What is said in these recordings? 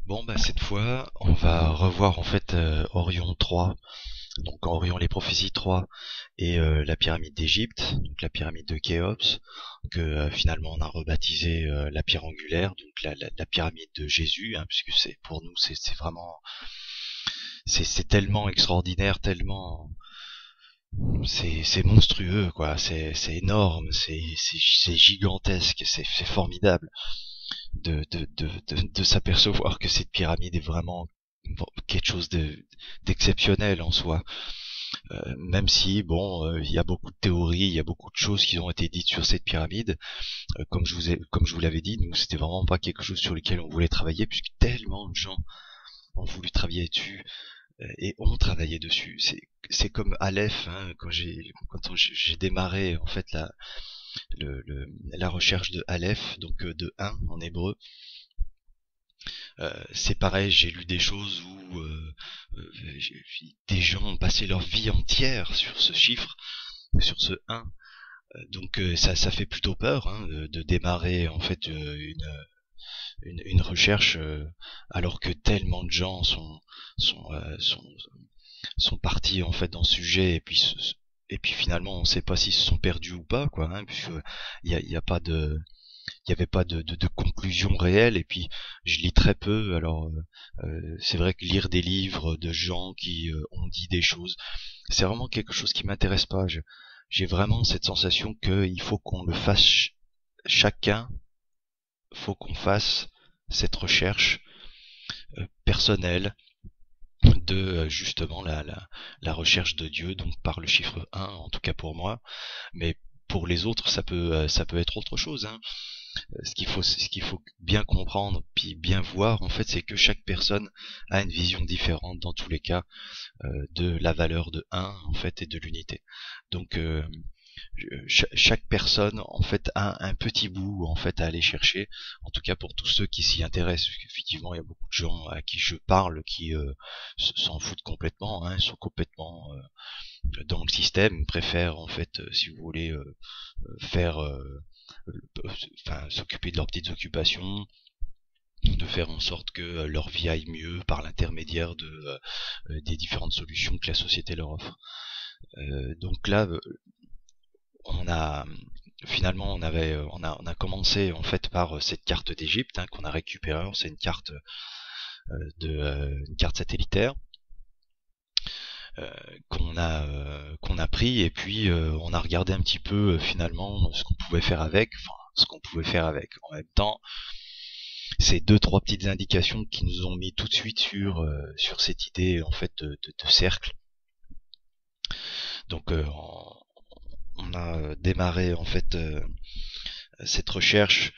Bon bah cette fois on va revoir en fait Orion 3, donc Orion les prophéties 3 et la pyramide d'Égypte, donc la pyramide de Khéops, que finalement on a rebaptisé la pierre angulaire, donc la pyramide de Jésus, hein, puisque c'est pour nous c'est vraiment c'est tellement extraordinaire, tellement c'est monstrueux quoi, c'est énorme, c'est gigantesque, c'est formidable de s'apercevoir que cette pyramide est vraiment quelque chose d'exceptionnel en soi. Même si, bon, il y a beaucoup de théories, il y a beaucoup de choses qui ont été dites sur cette pyramide. Comme je vous l'avais dit, nous, c'était vraiment pas quelque chose sur lequel on voulait travailler, puisque tellement de gens ont voulu travailler dessus et ont travaillé dessus. C'est comme Aleph, hein, quand j'ai démarré en fait la recherche de Aleph, donc de 1 en hébreu. C'est pareil, j'ai lu des choses où des gens ont passé leur vie entière sur ce chiffre, sur ce 1. Donc ça fait plutôt peur, hein, de démarrer en fait une recherche alors que tellement de gens sont, euh, sont, sont partis en fait dans ce sujet et puis finalement on sait pas s'ils se sont perdus ou pas quoi, hein, puisque il y a pas de il y avait pas de conclusion réelle et puis je lis très peu alors c'est vrai que lire des livres de gens qui ont dit des choses, c'est vraiment quelque chose qui m'intéresse pas. J'ai vraiment cette sensation qu'il faut qu'on le fasse chacun, faut qu'on fasse cette recherche personnelle de justement la recherche de Dieu, donc par le chiffre 1 en tout cas pour moi, mais pour les autres ça peut être autre chose, hein. Ce qu'il faut bien comprendre puis bien voir en fait, c'est que chaque personne a une vision différente dans tous les cas de la valeur de 1 en fait et de l'unité. Donc chaque personne en fait a un petit bout en fait à aller chercher, en tout cas pour tous ceux qui s'y intéressent, parce qu'effectivement il y a beaucoup de gens à qui je parle qui s'en foutent complètement, hein, sont complètement dans le système, préfèrent en fait si vous voulez faire enfin s'occuper de leurs petites occupations, de faire en sorte que leur vie aille mieux par l'intermédiaire des différentes solutions que la société leur offre. Donc là, on a finalement on a commencé en fait par cette carte d'Égypte, hein, qu'on a récupérée. C'est une carte une carte satellitaire qu'on a pris et puis on a regardé un petit peu finalement ce qu'on pouvait faire avec, enfin ce qu'on pouvait faire avec. En même temps, c'est deux trois petites indications qui nous ont mis tout de suite sur cette idée en fait de cercle. Donc on a démarré en fait cette recherche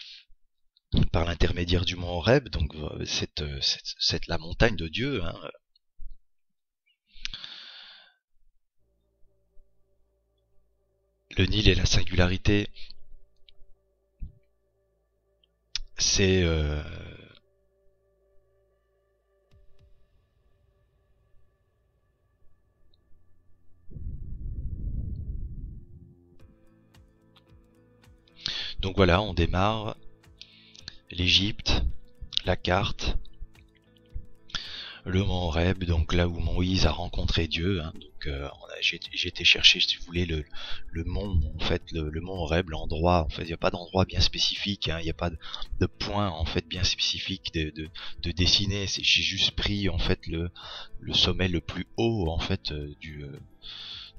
par l'intermédiaire du mont Horeb, donc cette la montagne de Dieu, hein. Le Nil et la singularité, c'est donc voilà, on démarre l'Égypte, la carte, le mont Horeb, donc là où Moïse a rencontré Dieu, hein. Donc j'ai été chercher, si vous voulez, le mont, en fait, le mont Horeb, l'endroit. En fait, il n'y a pas d'endroit bien spécifique, hein, il n'y a pas de point en fait bien spécifique de dessiner. J'ai juste pris en fait le sommet le plus haut en fait de,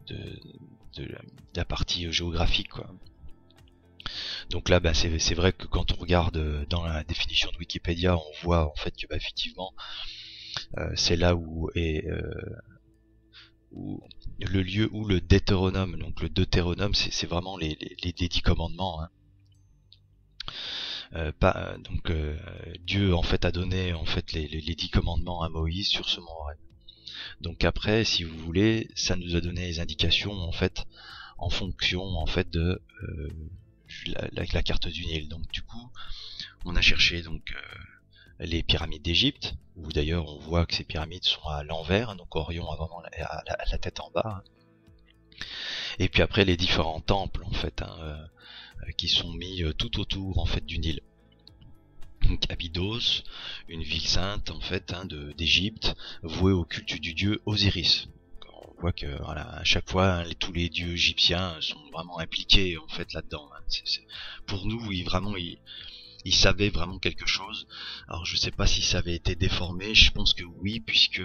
de la partie géographique, quoi. Donc là, bah, c'est vrai que quand on regarde dans la définition de Wikipédia, on voit en fait que bah, effectivement c'est là où le lieu où le Deutéronome, donc le Deutéronome, c'est vraiment les 10 commandements, hein. Donc Dieu en fait a donné en fait les 10 commandements à Moïse sur ce mont Horeb. Donc après, si vous voulez, ça nous a donné les indications en fait en fonction en fait de la carte du Nil. Donc du coup, on a cherché donc les pyramides d'Égypte, où d'ailleurs on voit que ces pyramides sont à l'envers, donc Orion a vraiment la tête en bas. Et puis après les différents temples en fait, hein, qui sont mis tout autour en fait du Nil. Donc Abydos, une ville sainte en fait d'Égypte, vouée au culte du dieu Osiris. On voit que voilà, à chaque fois tous les dieux égyptiens sont vraiment impliqués en fait là-dedans. Pour nous, ils savaient vraiment quelque chose. Alors je sais pas si ça avait été déformé, je pense que oui, puisque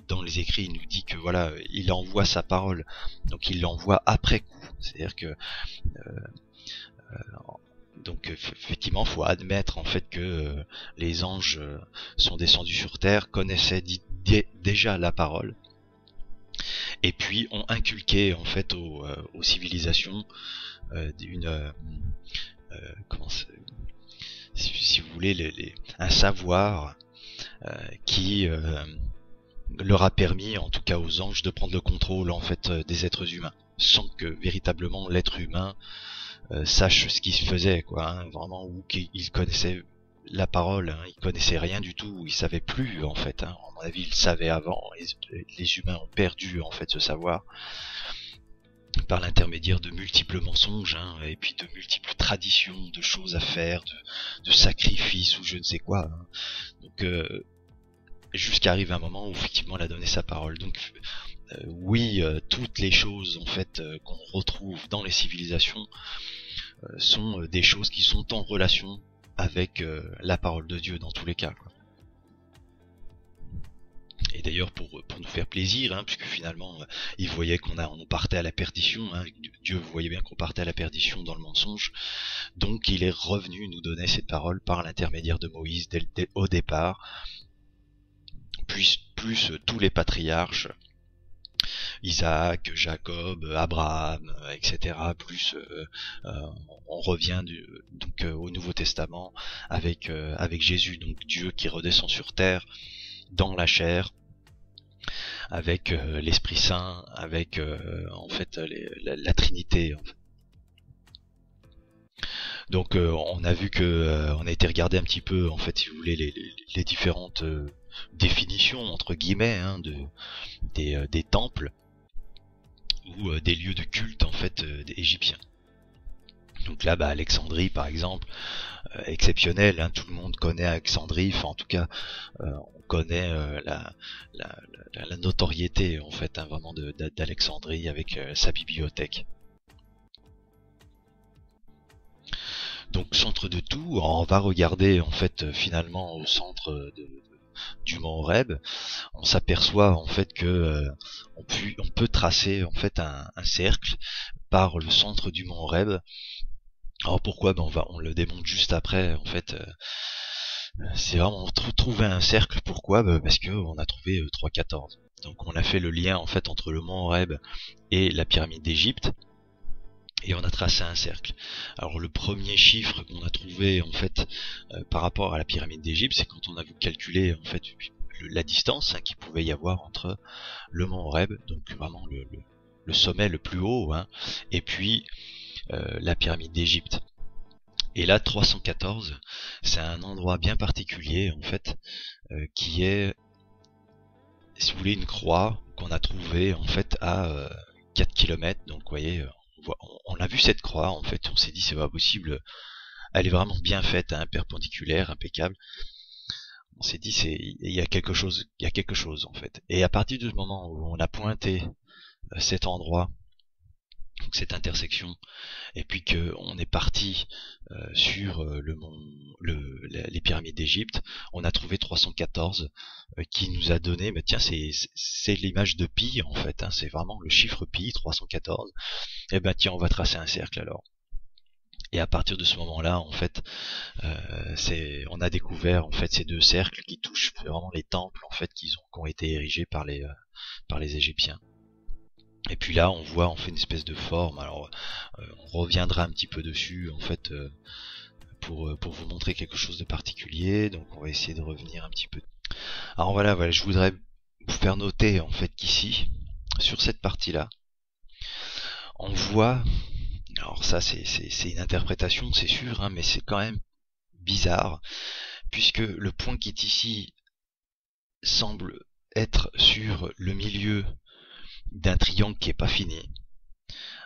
dans les écrits il nous dit que voilà, il envoie sa parole, donc il l'envoie après coup. C'est-à-dire que donc effectivement, faut admettre en fait que les anges sont descendus sur terre, connaissaient déjà la parole, et puis ont inculqué en fait aux civilisations comment si vous voulez un savoir qui leur a permis, en tout cas aux anges, de prendre le contrôle en fait des êtres humains, sans que véritablement l'être humain sache ce qui se faisait, quoi, vraiment, ou qu'il connaissait la parole, il connaissait rien du tout, il savait plus en fait, à mon avis il savait avant, les humains ont perdu en fait ce savoir par l'intermédiaire de multiples mensonges, et puis de multiples traditions, de choses à faire, de sacrifices ou je ne sais quoi, donc jusqu'arrive un moment où effectivement elle a donné sa parole. Donc oui, toutes les choses en fait qu'on retrouve dans les civilisations sont des choses qui sont en relation avec la parole de Dieu dans tous les cas, quoi. Et d'ailleurs pour nous faire plaisir, puisque finalement il voyait on partait à la perdition, Dieu voyait bien qu'on partait à la perdition dans le mensonge, donc il est revenu nous donner cette parole par l'intermédiaire de Moïse au départ, plus tous les patriarches, Isaac, Jacob, Abraham, etc. Plus on revient donc au Nouveau Testament avec Jésus, donc Dieu qui redescend sur terre dans la chair, avec l'Esprit Saint, avec en fait la Trinité. En fait. Donc on a vu que on a été regarder un petit peu en fait si vous voulez les différentes définitions entre guillemets des temples ou des lieux de culte en fait égyptiens. Donc là, Alexandrie par exemple, exceptionnel, tout le monde connaît Alexandrie, enfin en tout cas on connaît la notoriété en fait vraiment d'Alexandrie avec sa bibliothèque. Donc centre de tout, on va regarder en fait finalement au centre du mont Horeb, on s'aperçoit en fait que on peut tracer en fait un cercle par le centre du mont Horeb. Alors pourquoi on le démonte juste après en fait. C'est vraiment trouver un cercle. Pourquoi parce que on a trouvé 3,14. Donc on a fait le lien en fait entre le mont Horeb et la pyramide d'Égypte. Et on a tracé un cercle. Alors le premier chiffre qu'on a trouvé en fait par rapport à la pyramide d'Égypte, c'est quand on a voulu calculer en fait la distance qu'il pouvait y avoir entre le mont Horeb, donc vraiment le sommet le plus haut, et puis la pyramide d'Égypte. Et là 314, c'est un endroit bien particulier en fait, qui est, si vous voulez, une croix qu'on a trouvée en fait à 4 km. Donc vous voyez, on a vu cette croix en fait, on s'est dit c'est pas possible, elle est vraiment bien faite, perpendiculaire, impeccable. On s'est dit il y a quelque chose en fait. Et à partir du moment où on a pointé cet endroit, donc cette intersection, et puis que on est parti sur les pyramides d'Égypte, on a trouvé 314 qui nous a donné, tiens, c'est l'image de pi en fait, c'est vraiment le chiffre pi, 314. Et tiens, on va tracer un cercle alors. Et à partir de ce moment-là, en fait, on a découvert en fait ces deux cercles qui touchent vraiment les temples en fait qui ont été érigés par les Égyptiens. Et puis là, on voit en fait une espèce de forme. Alors, on reviendra un petit peu dessus en fait pour vous montrer quelque chose de particulier. Donc, on va essayer de revenir un petit peu. Alors voilà, je voudrais vous faire noter en fait qu'ici, sur cette partie-là, on voit. Alors ça, c'est une interprétation, c'est sûr, mais c'est quand même bizarre, puisque le point qui est ici semble être sur le milieu d'un triangle qui est pas fini,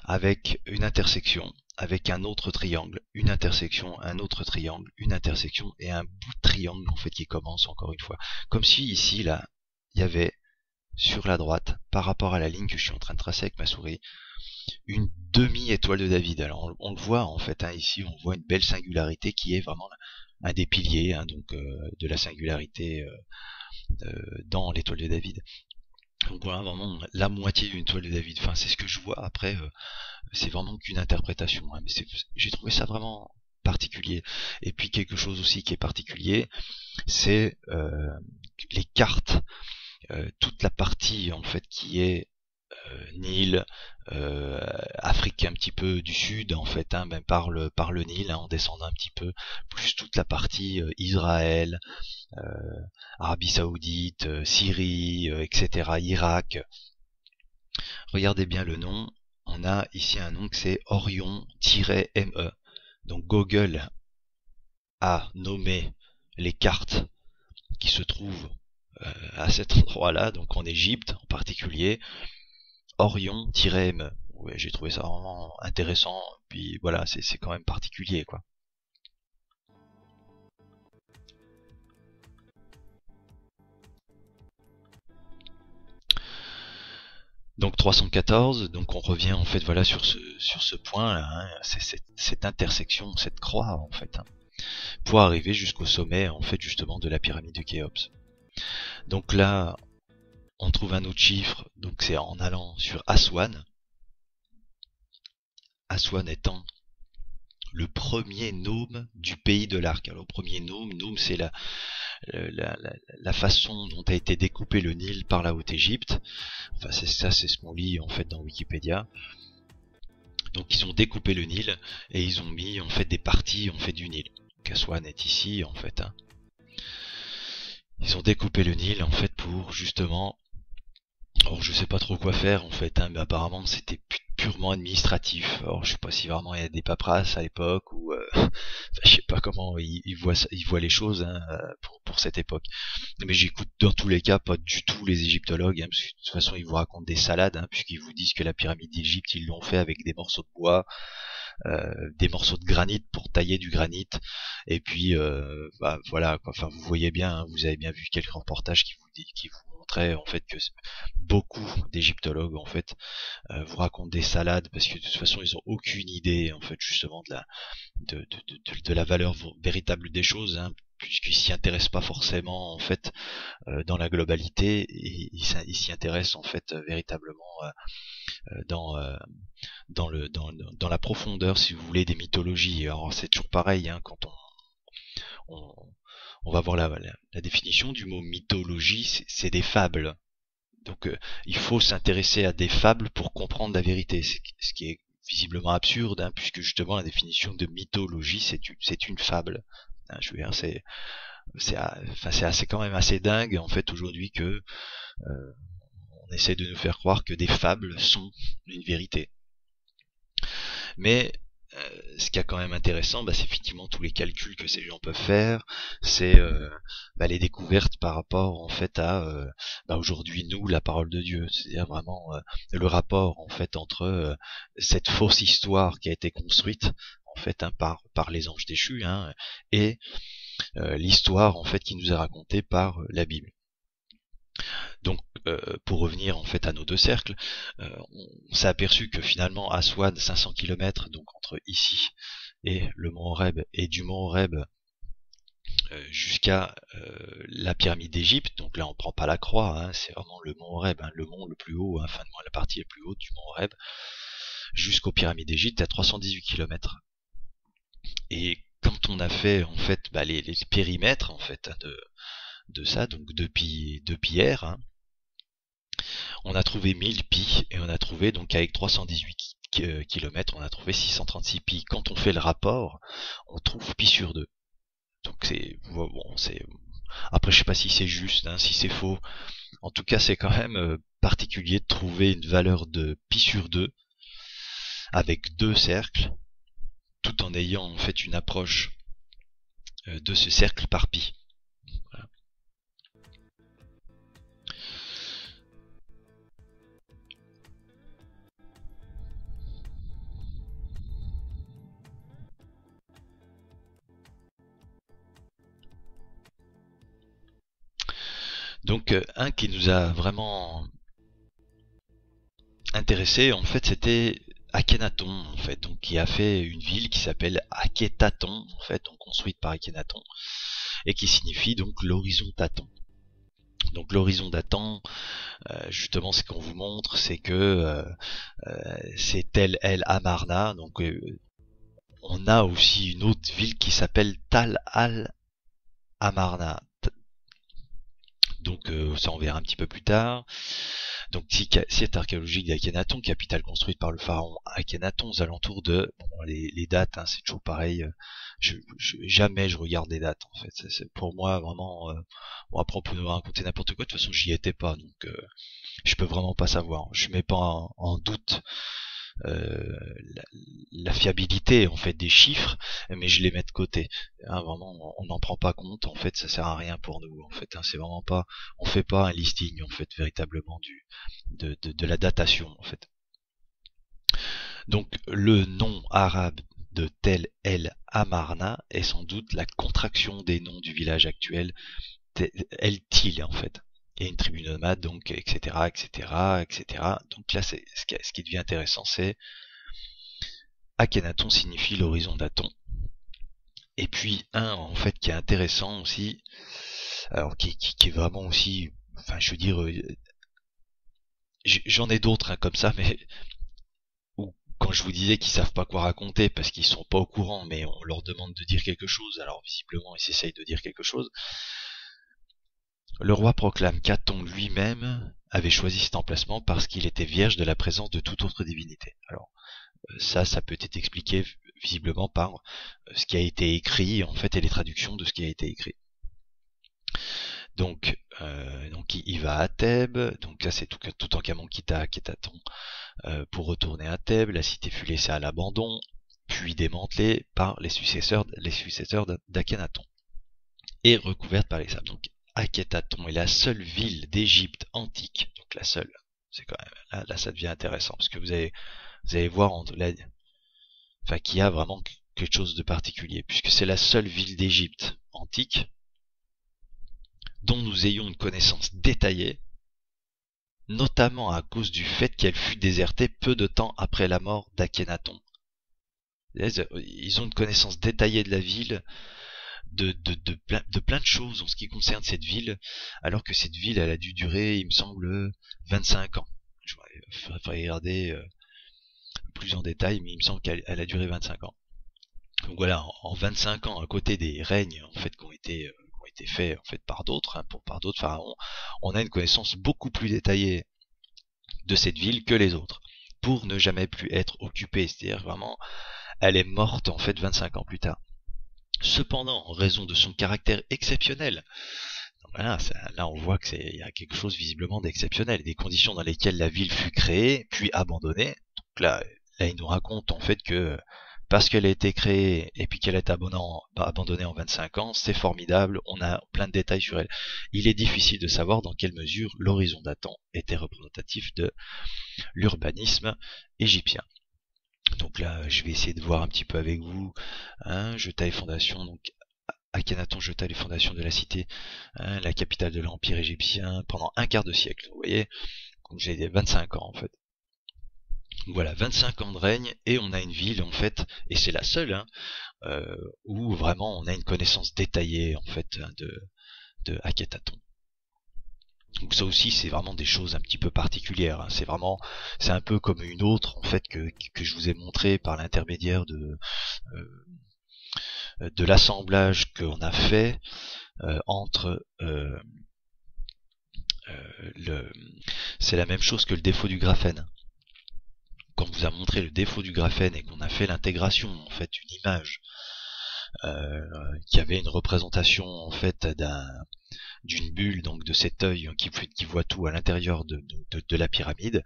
avec une intersection, avec un autre triangle, une intersection, un autre triangle, une intersection et un bout de triangle en fait qui commence encore une fois. Comme si ici là, il y avait sur la droite, par rapport à la ligne que je suis en train de tracer avec ma souris, une demi-étoile de David. Alors on le voit en fait, hein, ici on voit une belle singularité qui est vraiment un des piliers donc de la singularité dans l'étoile de David. Donc voilà vraiment la moitié d'une étoile de David. Enfin c'est ce que je vois. Après c'est vraiment qu'une interprétation, hein, mais j'ai trouvé ça vraiment particulier. Et puis quelque chose aussi qui est particulier, c'est les cartes, toute la partie en fait qui est Nil, Afrique un petit peu du sud en fait, hein, ben par le Nil, hein, en descendant un petit peu, plus toute la partie Israël, Arabie Saoudite, Syrie, etc., Irak. Regardez bien le nom. On a ici un nom que c'est Orion-ME. Donc Google a nommé les cartes qui se trouvent à cet endroit-là, donc en Égypte en particulier, Orion-ME. Ouais, j'ai trouvé ça vraiment intéressant, puis voilà, c'est quand même particulier, quoi. Donc 314, donc on revient en fait voilà sur ce point là, hein, c'est cette intersection, cette croix en fait, hein, pour arriver jusqu'au sommet en fait justement de la pyramide de Khéops. Donc là, on trouve un autre chiffre, donc c'est en allant sur Aswan. Aswan étant le premier nome du pays de l'Arc. Alors, le premier nome c'est la façon dont a été découpé le Nil par la Haute-Égypte. Enfin, c'est ce qu'on lit en fait dans Wikipédia. Donc, ils ont découpé le Nil et ils ont mis en fait des parties en fait du Nil. Aswan est ici en fait, hein. Ils ont découpé le Nil en fait pour justement, alors je sais pas trop quoi faire en fait, hein, mais apparemment c'était purement administratif. Alors je sais pas si vraiment il y a des paperasses à l'époque ou enfin, je sais pas comment ils voient les choses, hein, pour cette époque. Mais j'écoute dans tous les cas pas du tout les égyptologues, hein, parce que de toute façon ils vous racontent des salades, hein, puisqu'ils vous disent que la pyramide d'Égypte ils l'ont fait avec des morceaux de bois, des morceaux de granit pour tailler du granit, et puis bah, voilà quoi. Enfin vous voyez bien, hein, vous avez bien vu quelques reportages qui vous montraient en fait que beaucoup d'égyptologues en fait vous racontent des salades parce que de toute façon ils ont aucune idée en fait justement de la valeur véritable des choses, hein, puisqu'ils s'y intéressent pas forcément en fait dans la globalité, et ils s'y intéressent en fait véritablement dans dans la profondeur, si vous voulez, des mythologies. Alors c'est toujours pareil, hein, quand on, on va voir la définition du mot mythologie, c'est des fables. Donc il faut s'intéresser à des fables pour comprendre la vérité, ce qui est visiblement absurde, hein, puisque justement la définition de mythologie c'est une fable. Hein, je veux dire, c'est assez quand même assez dingue en fait aujourd'hui que on essaie de nous faire croire que des fables sont une vérité. Mais ce qui est quand même intéressant, bah, c'est effectivement tous les calculs que ces gens peuvent faire, c'est bah, les découvertes par rapport en fait à bah, aujourd'hui nous la parole de Dieu, c'est-à-dire vraiment le rapport en fait entre cette fausse histoire qui a été construite en fait, hein, par les anges déchus, hein, et l'histoire en fait qui nous est racontée par la Bible. Donc, pour revenir en fait à nos deux cercles, on s'est aperçu que finalement Aswan, 500 km, donc entre ici et le mont Horeb, et du mont Horeb jusqu'à la pyramide d'Égypte, donc là on prend pas la croix, hein, c'est vraiment le mont Horeb, hein, le mont le plus haut, hein, enfin la partie la plus haute du mont Horeb, jusqu'aux pyramides d'Égypte à 318 km. Et quand on a fait en fait bah, les périmètres en fait, hein, de ça, donc de pierres, hein, on a trouvé 1000 pi et on a trouvé donc avec 318 km, on a trouvé 636 pi. Quand on fait le rapport, on trouve pi sur 2. Donc c'est après je sais pas si c'est juste, hein, si c'est faux. En tout cas, c'est quand même particulier de trouver une valeur de pi sur 2 avec deux cercles, tout en ayant en fait une approche de ce cercle par pi. Voilà. Donc un qui nous a vraiment intéressé, en fait, c'était Akhenaton, en fait, donc qui a fait une ville qui s'appelle Akhetaton, en fait, donc construite par Akhenaton, et qui signifie donc l'horizon d'Aton. Donc l'horizon d'Aton, justement, ce qu'on vous montre, c'est que c'est Tel El Amarna, donc on a aussi une autre ville qui s'appelle Tal Al Amarna. Donc ça on verra un petit peu plus tard. Donc site archéologique d'Akhenaton, capitale construite par le pharaon Akhenaton aux alentours de les dates, hein, c'est toujours pareil. Jamais je regarde les dates en fait. C'est pour moi vraiment. Bon, après on peut nous raconter n'importe quoi. De toute façon j'y étais pas, donc je peux vraiment pas savoir. Je mets pas en doute la, la fiabilité en fait des chiffres, mais je les mets de côté. Hein, vraiment, on n'en prend pas compte. En fait, ça sert à rien pour nous. En fait, hein, c'est vraiment pas, on fait pas un listing en fait véritablement de la datation en fait. Donc le nom arabe de Tel El Amarna est sans doute la contraction des noms du village actuel El Til en fait. Et une tribu nomade, donc, etc., etc., etc. Donc là, c'est ce qui devient intéressant, c'est Akhenaton signifie l'horizon d'Aton. Et puis un en fait qui est intéressant aussi, alors qui est vraiment aussi, enfin je veux dire, j'en ai d'autres hein, comme ça, mais où, quand je vous disais qu'ils savent pas quoi raconter parce qu'ils sont pas au courant, mais on leur demande de dire quelque chose, alors visiblement ils essayent de dire quelque chose. Le roi proclame qu'Aton lui-même avait choisi cet emplacement parce qu'il était vierge de la présence de toute autre divinité. Alors ça peut être expliqué visiblement par ce qui a été écrit en fait et les traductions de ce qui a été écrit. Donc il va à Thèbes, donc là c'est tout en Camon quitte à Akhenaton pour retourner à Thèbes. La cité fut laissée à l'abandon, puis démantelée par les successeurs d'Akhenaton et recouverte par les sables. Donc Akhenaton est la seule ville d'Égypte antique, donc la seule. C'est quand même là ça devient intéressant parce que vous allez voir enfin qu'il y a vraiment quelque chose de particulier puisque c'est la seule ville d'Égypte antique dont nous ayons une connaissance détaillée, notamment à cause du fait qu'elle fut désertée peu de temps après la mort d'Akhenaton. Ils ont une connaissance détaillée de la ville, de plein de choses en ce qui concerne cette ville, alors que cette ville, elle a dû durer, il me semble, 25 ans. Je vais regarder plus en détail, mais il me semble qu'elle a duré 25 ans. Donc voilà, en 25 ans, à côté des règnes en fait qui ont été faits en fait par d'autres, hein, par d'autres pharaons, on a une connaissance beaucoup plus détaillée de cette ville que les autres, pour ne jamais plus être occupée. C'est-à-dire vraiment, elle est morte en fait 25 ans plus tard. Cependant, en raison de son caractère exceptionnel, voilà, là on voit que il y a quelque chose visiblement d'exceptionnel, des conditions dans lesquelles la ville fut créée puis abandonnée. Donc là il nous raconte en fait que parce qu'elle a été créée et puis qu'elle est abandonnée en 25 ans, c'est formidable, on a plein de détails sur elle. Il est difficile de savoir dans quelle mesure l'horizon d'Aton était représentatif de l'urbanisme égyptien. Donc là, je vais essayer de voir un petit peu avec vous. Hein, jeta les fondations, donc Akhenaton jeta les fondations de la cité, hein, la capitale de l'empire égyptien, pendant un quart de siècle. Vous voyez, comme j'ai dit, 25 ans en fait. Voilà, 25 ans de règne et on a une ville en fait, et c'est la seule, hein, où vraiment on a une connaissance détaillée en fait de Akhenaton. Donc ça aussi c'est vraiment des choses un petit peu particulières. Hein. C'est un peu comme une autre en fait que je vous ai montré par l'intermédiaire de l'assemblage qu'on a fait entre c'est la même chose que le défaut du graphène. Quand on vous a montré le défaut du graphène et qu'on a fait l'intégration, en fait, une image qui avait une représentation en fait d'une bulle, donc de cet œil qui voit tout à l'intérieur de la pyramide.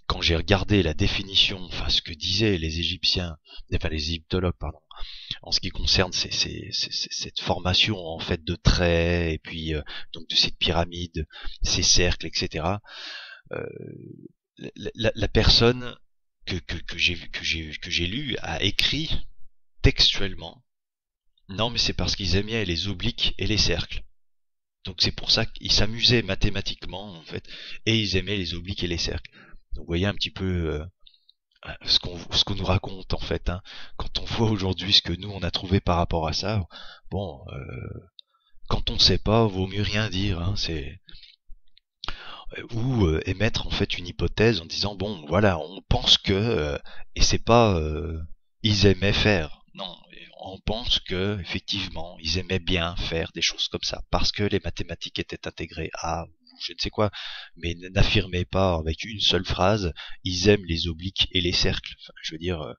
Quand j'ai regardé la définition, enfin ce que disaient les égyptologues, pardon, en ce qui concerne cette formation en fait de traits et puis donc de cette pyramide, ces cercles, etc. La personne que j'ai lu a écrit textuellement: non, mais c'est parce qu'ils aimaient les obliques et les cercles. Donc c'est pour ça qu'ils s'amusaient mathématiquement en fait, et ils aimaient les obliques et les cercles. Donc vous voyez un petit peu ce qu'on nous raconte en fait. Hein. Quand on voit aujourd'hui ce que nous on a trouvé par rapport à ça, bon, quand on sait pas, vaut mieux rien dire. Hein. C'est ou émettre en fait une hypothèse en disant bon voilà on pense que et c'est pas ils aimaient faire non on pense que effectivement ils aimaient bien faire des choses comme ça parce que les mathématiques étaient intégrées à je ne sais quoi mais n'affirmez pas avec une seule phrase ils aiment les obliques et les cercles enfin, je veux dire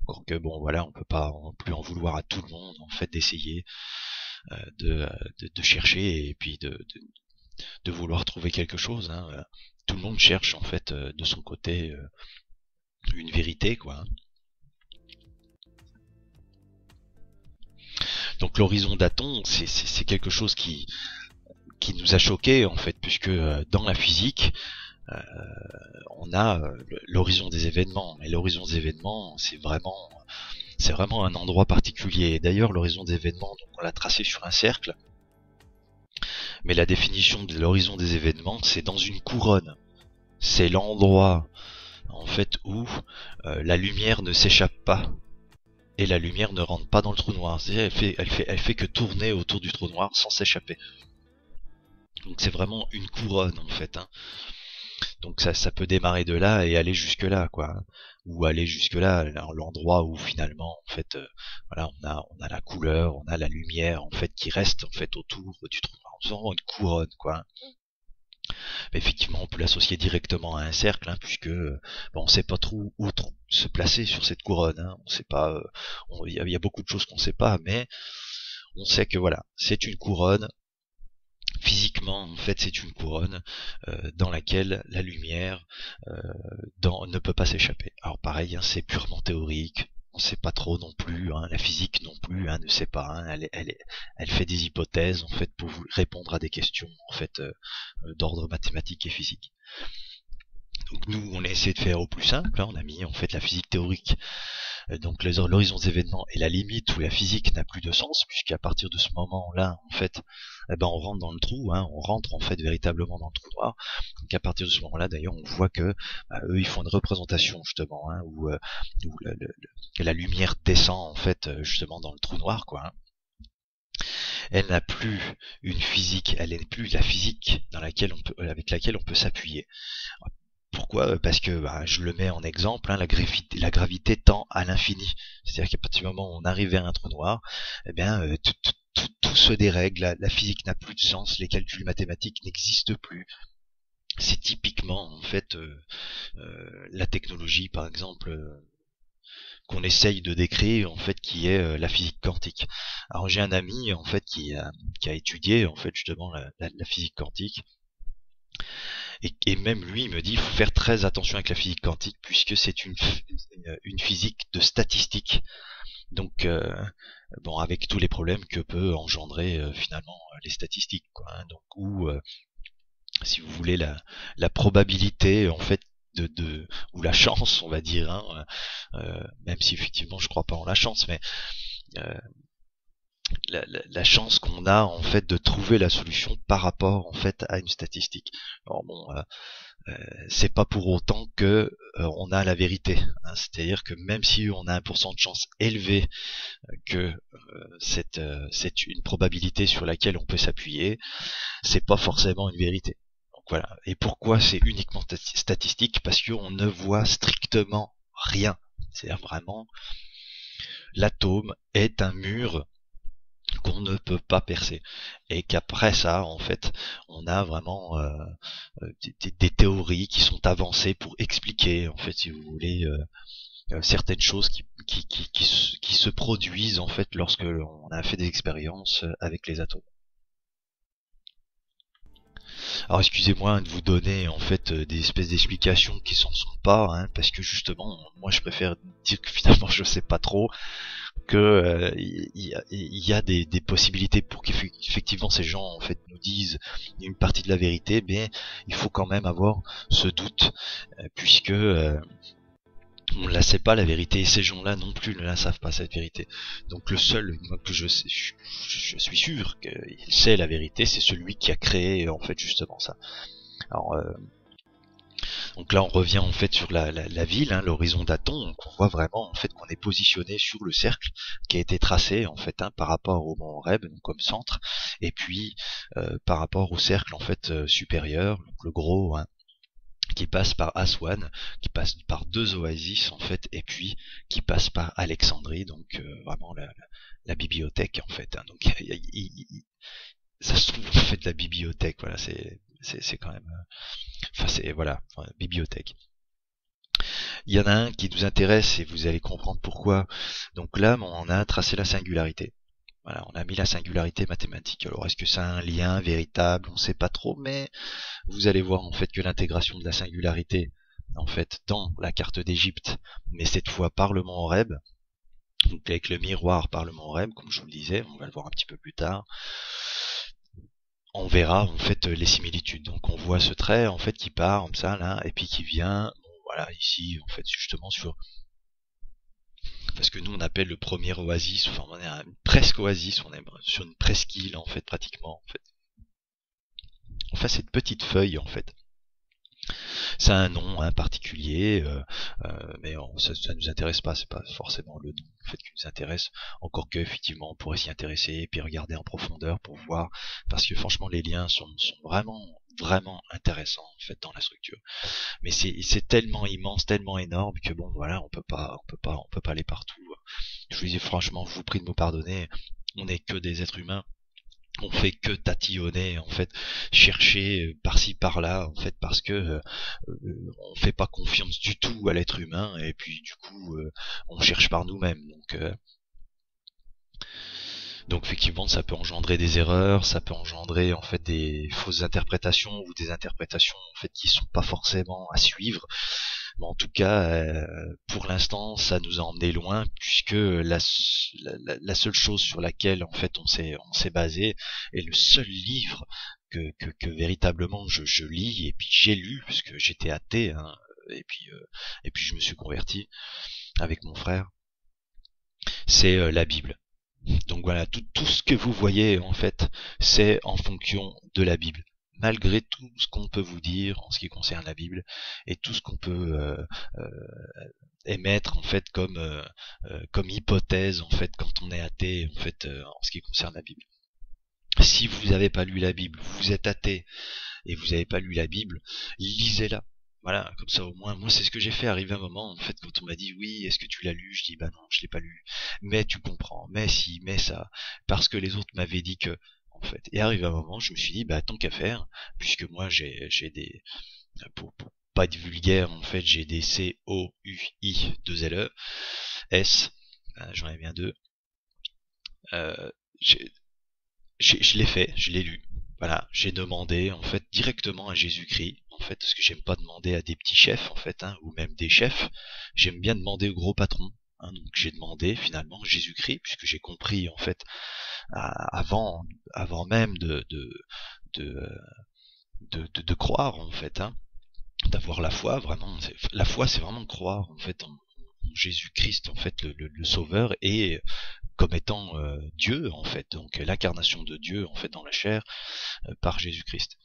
encore que bon voilà on peut pas non plus en vouloir à tout le monde en fait d'essayer de chercher et puis de vouloir trouver quelque chose. Hein. Tout le monde cherche en fait de son côté une vérité, quoi. Hein. Donc l'horizon d'Aton, c'est quelque chose qui nous a choqué en fait, puisque dans la physique, euh, on a l'horizon des événements. Et l'horizon des événements, c'est vraiment un endroit particulier. D'ailleurs, l'horizon des événements, donc on l'a tracé sur un cercle. Mais la définition de l'horizon des événements, c'est dans une couronne. C'est l'endroit en fait où la lumière ne s'échappe pas et la lumière ne rentre pas dans le trou noir. C'est-à-dire elle fait que tourner autour du trou noir sans s'échapper. Donc c'est vraiment une couronne en fait. Hein. Donc ça peut démarrer de là et aller jusque là quoi. Hein. Ou aller jusque là, l'endroit où finalement en fait voilà on a la couleur, on a la lumière en fait qui reste en fait autour du trou noir. C'est vraiment une couronne quoi. Hein. Mais effectivement, on peut l'associer directement à un cercle, hein, puisque bon, on sait pas trop où se placer sur cette couronne. Hein. On sait pas, il y a beaucoup de choses qu'on sait pas, mais on sait que voilà, c'est une couronne. Physiquement, en fait, c'est une couronne dans laquelle la lumière ne peut pas s'échapper. Alors pareil, hein, c'est purement théorique. On sait pas trop non plus, hein, la physique non plus, hein, ne sait pas. Hein, elle fait des hypothèses en fait pour vous répondre à des questions en fait d'ordre mathématique et physique. Donc nous, on a essayé de faire au plus simple. Hein, on a mis en fait la physique théorique. Donc l'horizon des événements est la limite où la physique n'a plus de sens, puisqu'à partir de ce moment-là, en fait, eh ben on rentre dans le trou, hein, on rentre en fait véritablement dans le trou noir. Donc à partir de ce moment-là, d'ailleurs, on voit que eux, ils font une représentation justement, hein, où la lumière descend en fait justement dans le trou noir, quoi. Hein. Elle n'a plus une physique, elle n'est plus la physique avec laquelle on peut s'appuyer. Pourquoi? Parce que je le mets en exemple, hein, la gravité tend à l'infini. C'est-à-dire qu'à partir du moment où on arrive vers un trou noir, eh bien tout se dérègle, la physique n'a plus de sens, les calculs mathématiques n'existent plus. C'est typiquement en fait la technologie, par exemple, qu'on essaye de décrire en fait qui est la physique quantique. Alors j'ai un ami en fait qui a étudié en fait justement la physique quantique. Et même lui, il me dit, il faut faire très attention avec la physique quantique puisque c'est une physique de statistiques. Donc, bon, avec tous les problèmes que peut engendrer finalement les statistiques, quoi. Hein. Donc, si vous voulez, la probabilité en fait ou la chance, on va dire, hein, même si effectivement je crois pas en la chance, mais euh, la chance qu'on a en fait de trouver la solution par rapport en fait à une statistique. Alors bon, c'est pas pour autant que on a la vérité. Hein. C'est-à-dire que même si on a un pourcent de chance élevé que c'est une probabilité sur laquelle on peut s'appuyer, c'est pas forcément une vérité. Donc voilà. Et pourquoi c'est uniquement statistique? Parce qu'on ne voit strictement rien. C'est-à-dire vraiment, l'atome est un mur qu'on ne peut pas percer et qu'après ça en fait on a vraiment des théories qui sont avancées pour expliquer en fait si vous voulez certaines choses qui se produisent en fait lorsque on a fait des expériences avec les atomes. Alors excusez-moi de vous donner en fait des espèces d'explications qui s'en sont pas, hein, parce que justement moi je préfère dire que finalement je sais pas trop, que il y a des possibilités pour qu'effectivement ces gens en fait nous disent une partie de la vérité, mais il faut quand même avoir ce doute puisque on ne la sait pas la vérité, et ces gens-là non plus ne la savent pas cette vérité. Donc le seul que je suis sûr qu'il sait la vérité, c'est celui qui a créé en fait justement ça. Alors donc là on revient en fait sur la ville, hein, l'horizon d'Aton. Donc on voit vraiment en fait qu'on est positionné sur le cercle qui a été tracé en fait, hein, par rapport au mont Horeb, donc comme centre, et puis par rapport au cercle en fait supérieur, donc le gros, hein, qui passe par Aswan, qui passe par 2 oasis en fait, et puis qui passe par Alexandrie, donc vraiment la bibliothèque en fait, hein. Donc ça se trouve en fait la bibliothèque, voilà, c'est quand même, enfin c'est voilà, bibliothèque. Il y en a un qui nous intéresse et vous allez comprendre pourquoi. Donc là, on a tracé la singularité. Voilà, on a mis la singularité mathématique. Alors est-ce que ça a un lien véritable? On ne sait pas trop, mais vous allez voir en fait que l'intégration de la singularité en fait dans la carte d'Égypte, mais cette fois par le mont Horeb, donc avec le miroir par le mont Horeb, comme je vous le disais, on va le voir un petit peu plus tard, on verra en fait les similitudes. Donc on voit ce trait en fait qui part comme ça là, et puis qui vient, bon, voilà, ici en fait justement sur, parce que nous on appelle le premier oasis, enfin on est à une presque oasis, on est sur une presqu'île en fait pratiquement en fait. Enfin cette petite feuille en fait. Ça a un nom, un particulier, mais ça nous intéresse pas, c'est pas forcément le nom en fait qui nous intéresse, encore que effectivement on pourrait s'y intéresser et puis regarder en profondeur pour voir, parce que franchement les liens sont vraiment intéressants en fait dans la structure. Mais c'est tellement immense, tellement énorme que bon voilà, on peut pas aller partout. Je vous dis franchement, je vous prie de me pardonner, on n'est que des êtres humains. On fait que tatillonner en fait, chercher par-ci par-là en fait, parce que on fait pas confiance du tout à l'être humain, et puis du coup on cherche par nous-mêmes. Donc effectivement ça peut engendrer des erreurs, ça peut engendrer en fait des fausses interprétations ou des interprétations en fait qui sont pas forcément à suivre. Mais en tout cas, pour l'instant, ça nous a emmené loin, puisque la seule chose sur laquelle en fait on s'est basé, et le seul livre que véritablement je lis, et puis j'ai lu, puisque j'étais athée, hein, et puis je me suis converti avec mon frère, c'est la Bible. Donc voilà, tout ce que vous voyez en fait, c'est en fonction de la Bible. Malgré tout ce qu'on peut vous dire en ce qui concerne la Bible, et tout ce qu'on peut émettre en fait comme hypothèse en fait quand on est athée en fait, en ce qui concerne la Bible. Si vous n'avez pas lu la Bible, vous êtes athée et vous n'avez pas lu la Bible, lisez-la. Voilà, comme ça au moins, moi c'est ce que j'ai fait. Arrivé un moment, en fait, quand on m'a dit oui, est-ce que tu l'as lu, je dis bah non, je l'ai pas lu. Mais tu comprends, mais si, mais ça, parce que les autres m'avaient dit que, en fait. Et arrivé un moment, je me suis dit bah tant qu'à faire, puisque moi j'ai des, pour pas être vulgaire, en fait, j'ai des COUI 2 LE S, j'en ai bien 2. Euh, je l'ai fait, je l'ai lu. Voilà, j'ai demandé en fait directement à Jésus-Christ, en fait, parce que j'aime pas demander à des petits chefs en fait, hein, ou même des chefs. J'aime bien demander au gros patron. Hein, donc j'ai demandé finalement Jésus-Christ, puisque j'ai compris en fait avant même de, de croire en fait, hein, d'avoir la foi vraiment. La foi, c'est vraiment croire en fait en Jésus-Christ en fait, le Sauveur, et comme étant Dieu en fait, donc l'incarnation de Dieu en fait dans la chair, par Jésus-Christ.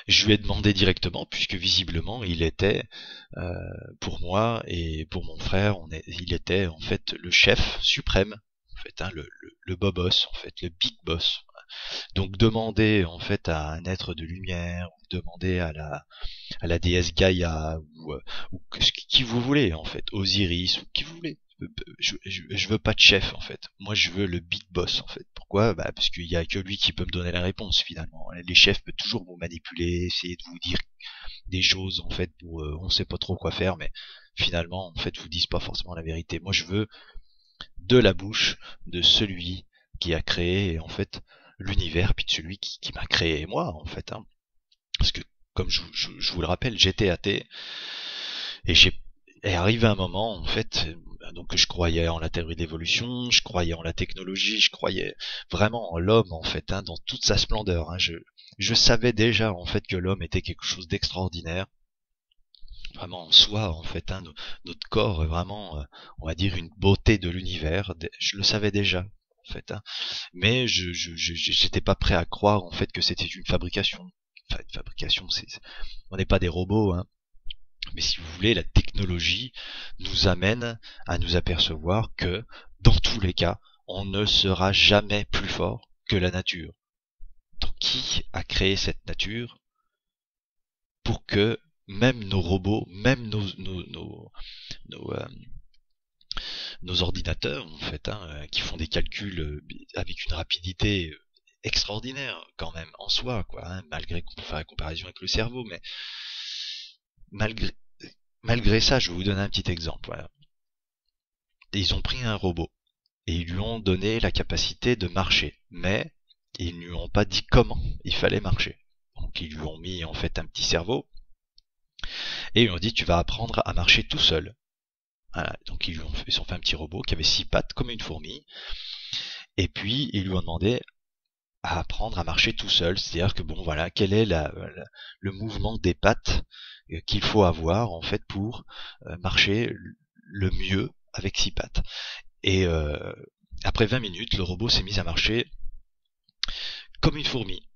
Je lui ai demandé directement, puisque visiblement il était, pour moi et pour mon frère, il était en fait le chef suprême, en fait, hein, le bobos, en fait, le big boss. Donc demander en fait à un être de lumière, ou demander à la déesse Gaïa, ou qui vous voulez en fait, Osiris, ou qui vous voulez. Je veux pas de chef en fait. Moi je veux le big boss en fait. Pourquoi? Bah parce qu'il y a que lui qui peut me donner la réponse finalement. Les chefs peuvent toujours vous manipuler, essayer de vous dire des choses en fait pour on sait pas trop quoi faire, mais finalement en fait vous disent pas forcément la vérité. Moi je veux de la bouche de celui qui a créé en fait l'univers, puis de celui qui m'a créé moi en fait, hein. Parce que comme je vous le rappelle, j'étais athée, et est arrivé un moment en fait, donc je croyais en la théorie de l'évolution, je croyais en la technologie, je croyais vraiment en l'homme en fait, hein, dans toute sa splendeur, hein. Je savais déjà en fait que l'homme était quelque chose d'extraordinaire, vraiment en soi en fait, hein, notre corps est vraiment, on va dire, une beauté de l'univers. Je le savais déjà en fait, hein, mais j'étais pas prêt à croire en fait que c'était une fabrication. Enfin, une fabrication, on n'est pas des robots, hein. Mais si vous voulez, la technologie nous amène à nous apercevoir que, dans tous les cas, on ne sera jamais plus fort que la nature. Donc, qui a créé cette nature pour que même nos robots, même nos ordinateurs, en fait, hein, qui font des calculs avec une rapidité extraordinaire quand même en soi, quoi, hein, malgré qu'on peut faire la comparaison avec le cerveau, mais malgré malgré ça, je vais vous donner un petit exemple. Voilà. Ils ont pris un robot et ils lui ont donné la capacité de marcher, mais ils ne lui ont pas dit comment il fallait marcher. Donc ils lui ont mis en fait un petit cerveau et ils lui ont dit tu vas apprendre à marcher tout seul. Voilà. Donc ils ont fait un petit robot qui avait 6 pattes comme une fourmi et puis ils lui ont demandé à apprendre à marcher tout seul, c'est-à-dire que bon voilà, quel est le mouvement des pattes qu'il faut avoir en fait pour marcher le mieux avec 6 pattes. Et après 20 minutes, le robot s'est mis à marcher comme une fourmi.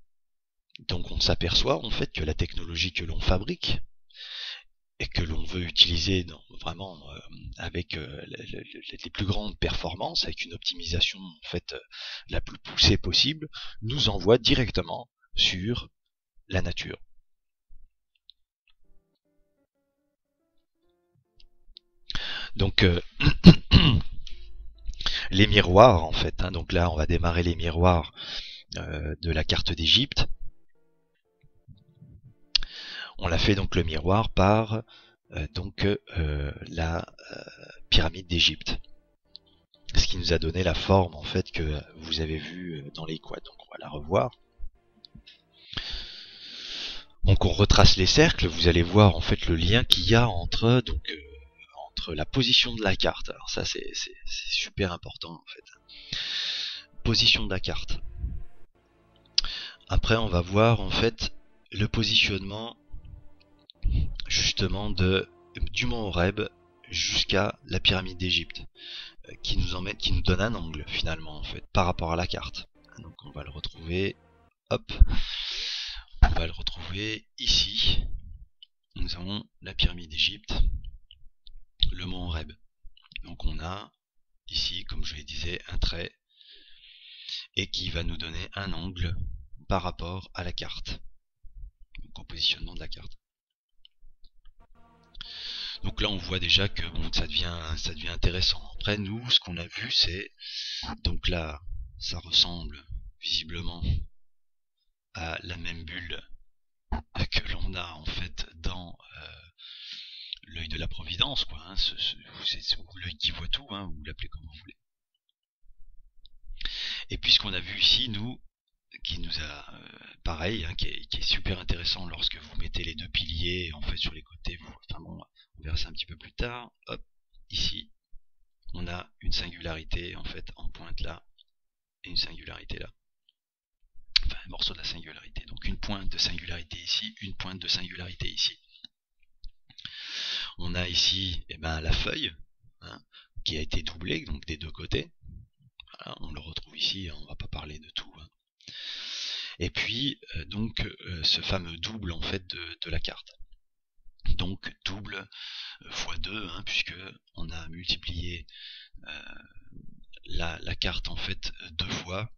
Donc on s'aperçoit en fait que la technologie que l'on fabrique et que l'on veut utiliser vraiment avec les plus grandes performances, avec une optimisation en fait la plus poussée possible, nous envoie directement sur la nature. Donc les miroirs en fait, hein, donc là on va démarrer les miroirs de la carte d'Égypte. On l'a fait donc le miroir par la pyramide d'Égypte. Ce qui nous a donné la forme en fait que vous avez vu dans les quads. Donc on va la revoir. Donc on retrace les cercles, vous allez voir en fait le lien qu'il y a entre la position de la carte. Alors ça c'est super important en fait. Position de la carte. Après on va voir en fait le positionnement justement du mont Horeb jusqu'à la pyramide d'Égypte, qui nous donne un angle finalement en fait par rapport à la carte. Donc on va le retrouver, hop, on va le retrouver ici. Nous avons la pyramide d'Égypte, le mont Horeb. Donc on a ici, comme je le disais, un trait et qui va nous donner un angle par rapport à la carte, donc au positionnement de la carte. Donc là on voit déjà que bon, ça devient intéressant. Après nous, ce qu'on a vu c'est, donc là ça ressemble visiblement à la même bulle que l'on a en fait dans l'œil de la Providence, quoi, hein, l'œil qui voit tout, hein, vous l'appelez comme vous voulez. Et puis ce qu'on a vu ici, nous, qui nous a pareil, hein, qui est super intéressant lorsque vous mettez les deux piliers en fait sur les côtés, enfin bon, on verra ça un petit peu plus tard. Hop, ici, on a une singularité en fait en pointe là et une singularité là. Enfin, un morceau de la singularité. Donc une pointe de singularité ici, une pointe de singularité ici. On a ici la feuille, hein, qui a été doublée, donc des deux côtés. Voilà, on le retrouve ici, hein, on va pas parler de tout. Hein. Et puis ce fameux double en fait de la carte. Donc double fois 2, hein, puisque on a multiplié la carte en fait 2 fois,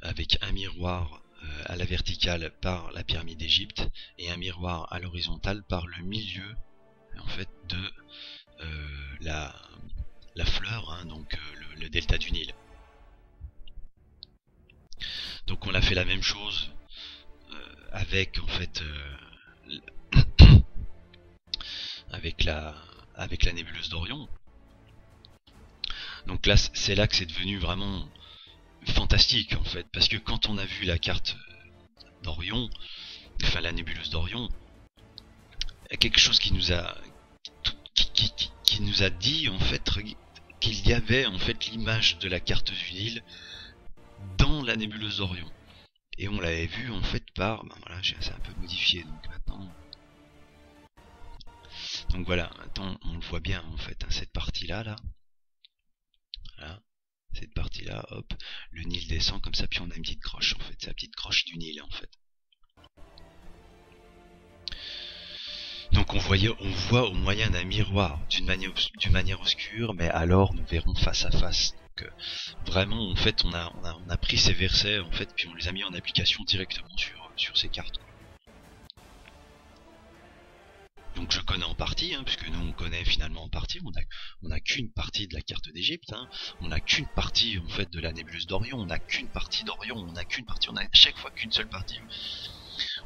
avec un miroir à la verticale par la pyramide d'Égypte et un miroir à l'horizontale par le milieu en fait de la fleur, hein, donc le delta du Nil. Donc on a fait la même chose avec en fait avec la nébuleuse d'Orion. Donc là c'est là que c'est devenu vraiment fantastique en fait, parce que quand on a vu la carte d'Orion, enfin la nébuleuse d'Orion, il y a quelque chose qui nous a dit en fait qu'il y avait en fait l'image de la carte du Nil dans la nébuleuse d'Orion. Et on l'avait vu en fait par, voilà, c'est un peu modifié donc maintenant. Donc voilà, maintenant on le voit bien en fait, hein, cette partie-là, là. Voilà. Cette partie-là, hop, le Nil descend comme ça, puis on a une petite croche en fait, c'est la petite croche du Nil en fait. Donc on voit au moyen d'un miroir, d'une manière obscure, mais alors nous verrons face à face. Donc vraiment en fait on a pris ces versets en fait, puis on les a mis en application directement sur ces cartes. Donc je connais en partie, hein, puisque nous on connaît finalement en partie, on a qu'une partie de la carte d'Égypte, hein, on a qu'une partie en fait de la nébuleuse d'Orion, on a qu'une partie d'Orion, on a qu'une partie, on a à chaque fois qu'une seule partie.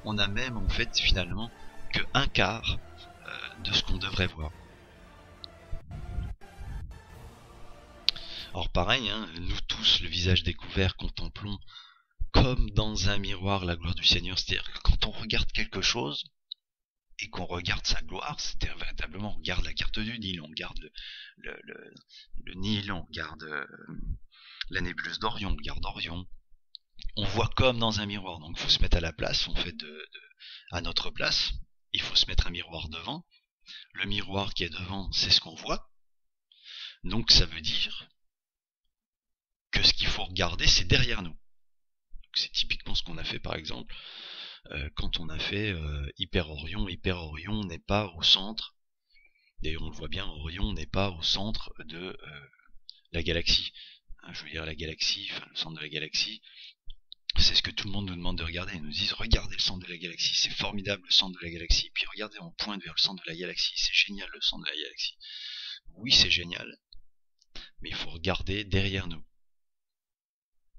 On a même en fait finalement que un quart de ce qu'on devrait voir. Alors pareil, hein, nous tous, le visage découvert, contemplons comme dans un miroir la gloire du Seigneur. C'est-à-dire que quand on regarde quelque chose, et qu'on regarde sa gloire, c'est-à-dire véritablement on regarde la carte du Nil, on regarde le Nil, on regarde la nébuleuse d'Orion, on regarde Orion, on voit comme dans un miroir. Donc il faut se mettre à la place, on fait à notre place, il faut se mettre un miroir devant. Le miroir qui est devant, c'est ce qu'on voit. Donc ça veut dire que ce qu'il faut regarder, c'est derrière nous. C'est typiquement ce qu'on a fait par exemple quand on a fait Hyper Orion. Hyper Orion n'est pas au centre, et on le voit bien, Orion n'est pas au centre de la galaxie. Je veux dire la galaxie, enfin le centre de la galaxie, c'est ce que tout le monde nous demande de regarder. Ils nous disent regardez le centre de la galaxie, c'est formidable le centre de la galaxie, puis regardez on pointe vers le centre de la galaxie, c'est génial le centre de la galaxie. Oui c'est génial, mais il faut regarder derrière nous.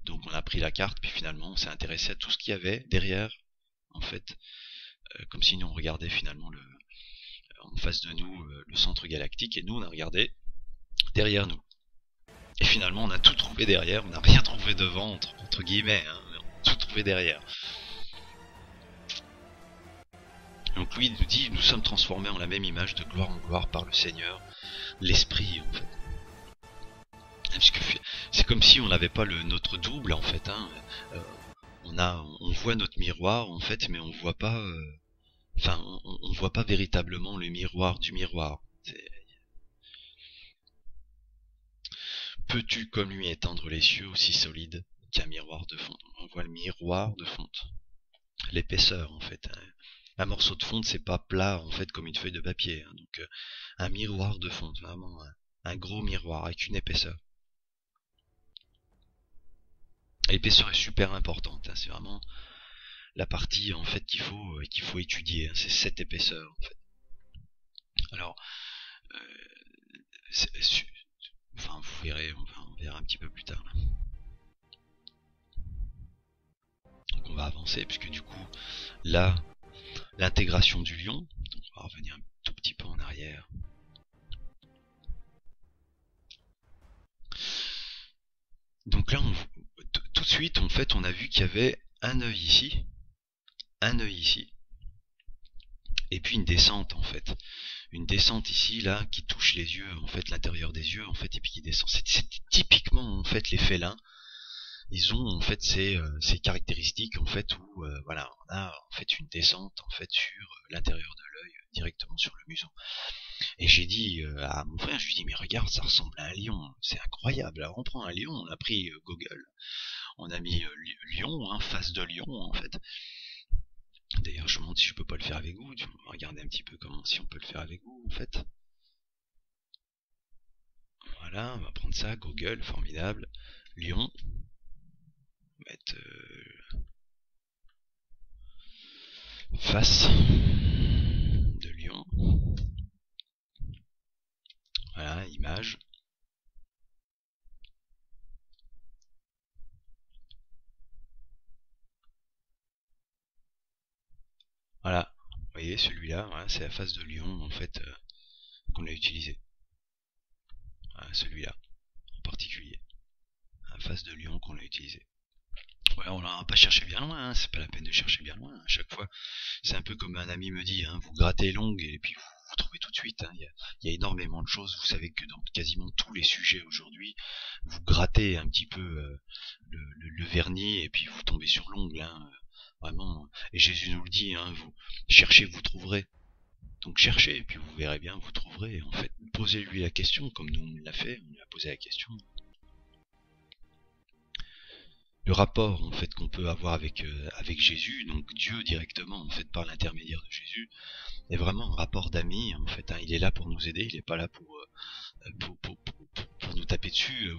Donc on a pris la carte, puis finalement on s'est intéressé à tout ce qu'il y avait derrière, en fait, comme si nous on regardait finalement en face de nous le centre galactique, et nous on a regardé derrière nous. Et finalement on a tout trouvé derrière, on n'a rien trouvé devant, entre guillemets, hein, mais on a tout trouvé derrière. Donc lui il nous dit, nous sommes transformés en la même image de gloire en gloire par le Seigneur, l'Esprit en fait. Parce que c'est comme si on n'avait pas notre double en fait, hein. On voit notre miroir en fait, mais on voit pas, on voit pas véritablement le miroir du miroir. Peux-tu comme lui étendre les cieux aussi solides qu'un miroir de fonte? On voit le miroir de fonte, l'épaisseur en fait, hein. Un morceau de fonte c'est pas plat en fait comme une feuille de papier, hein. Donc un miroir de fonte, vraiment un gros miroir avec une épaisseur. L'épaisseur est super importante, hein. C'est vraiment la partie en fait qu'il faut étudier, hein. C'est cette épaisseur en fait. Alors vous verrez, on verra un petit peu plus tard là. Donc on va avancer puisque du coup là l'intégration du lion, donc on va revenir un tout petit peu en arrière. Donc là tout de suite en fait on a vu qu'il y avait un œil ici, et puis une descente en fait, une descente ici là qui touche les yeux en fait, l'intérieur des yeux en fait, et puis qui descend. C'est typiquement en fait les félins, ils ont en fait ces caractéristiques en fait où voilà, on a en fait une descente en fait sur l'intérieur de l'œil directement sur le museau. Et j'ai dit à mon frère, je lui dis mais regarde, ça ressemble à un lion, c'est incroyable. Alors on prend un lion, on a pris Google, on a mis lion, hein, face de lion en fait. D'ailleurs je me demande si je peux pas le faire avec vous, on va regarder un petit peu comment, si on peut le faire avec vous en fait. Voilà, on va prendre ça, Google, formidable, lion, on va mettre face de lion, voilà, image. Voilà, vous voyez celui-là, voilà, c'est la face de lion en fait qu'on a utilisé. Voilà, celui-là en particulier, la face de lion qu'on a utilisé. Ouais, on n'a pas cherché bien loin, hein, c'est pas la peine de chercher bien loin. À chaque fois, c'est un peu comme un ami me dit, hein, vous grattez l'ongle et puis vous trouvez tout de suite. Hein, y a énormément de choses. Vous savez que dans quasiment tous les sujets aujourd'hui, vous grattez un petit peu le vernis et puis vous tombez sur l'ongle. Hein, vraiment. Et Jésus nous le dit, hein, vous cherchez, vous trouverez. Donc cherchez, et puis vous verrez bien, vous trouverez. En fait, posez-lui la question, comme nous on l'a fait, on lui a posé la question. Le rapport en fait qu'on peut avoir avec Jésus, donc Dieu directement en fait par l'intermédiaire de Jésus, est vraiment un rapport d'amis en fait. Il est là pour nous aider, il n'est pas là pour nous taper dessus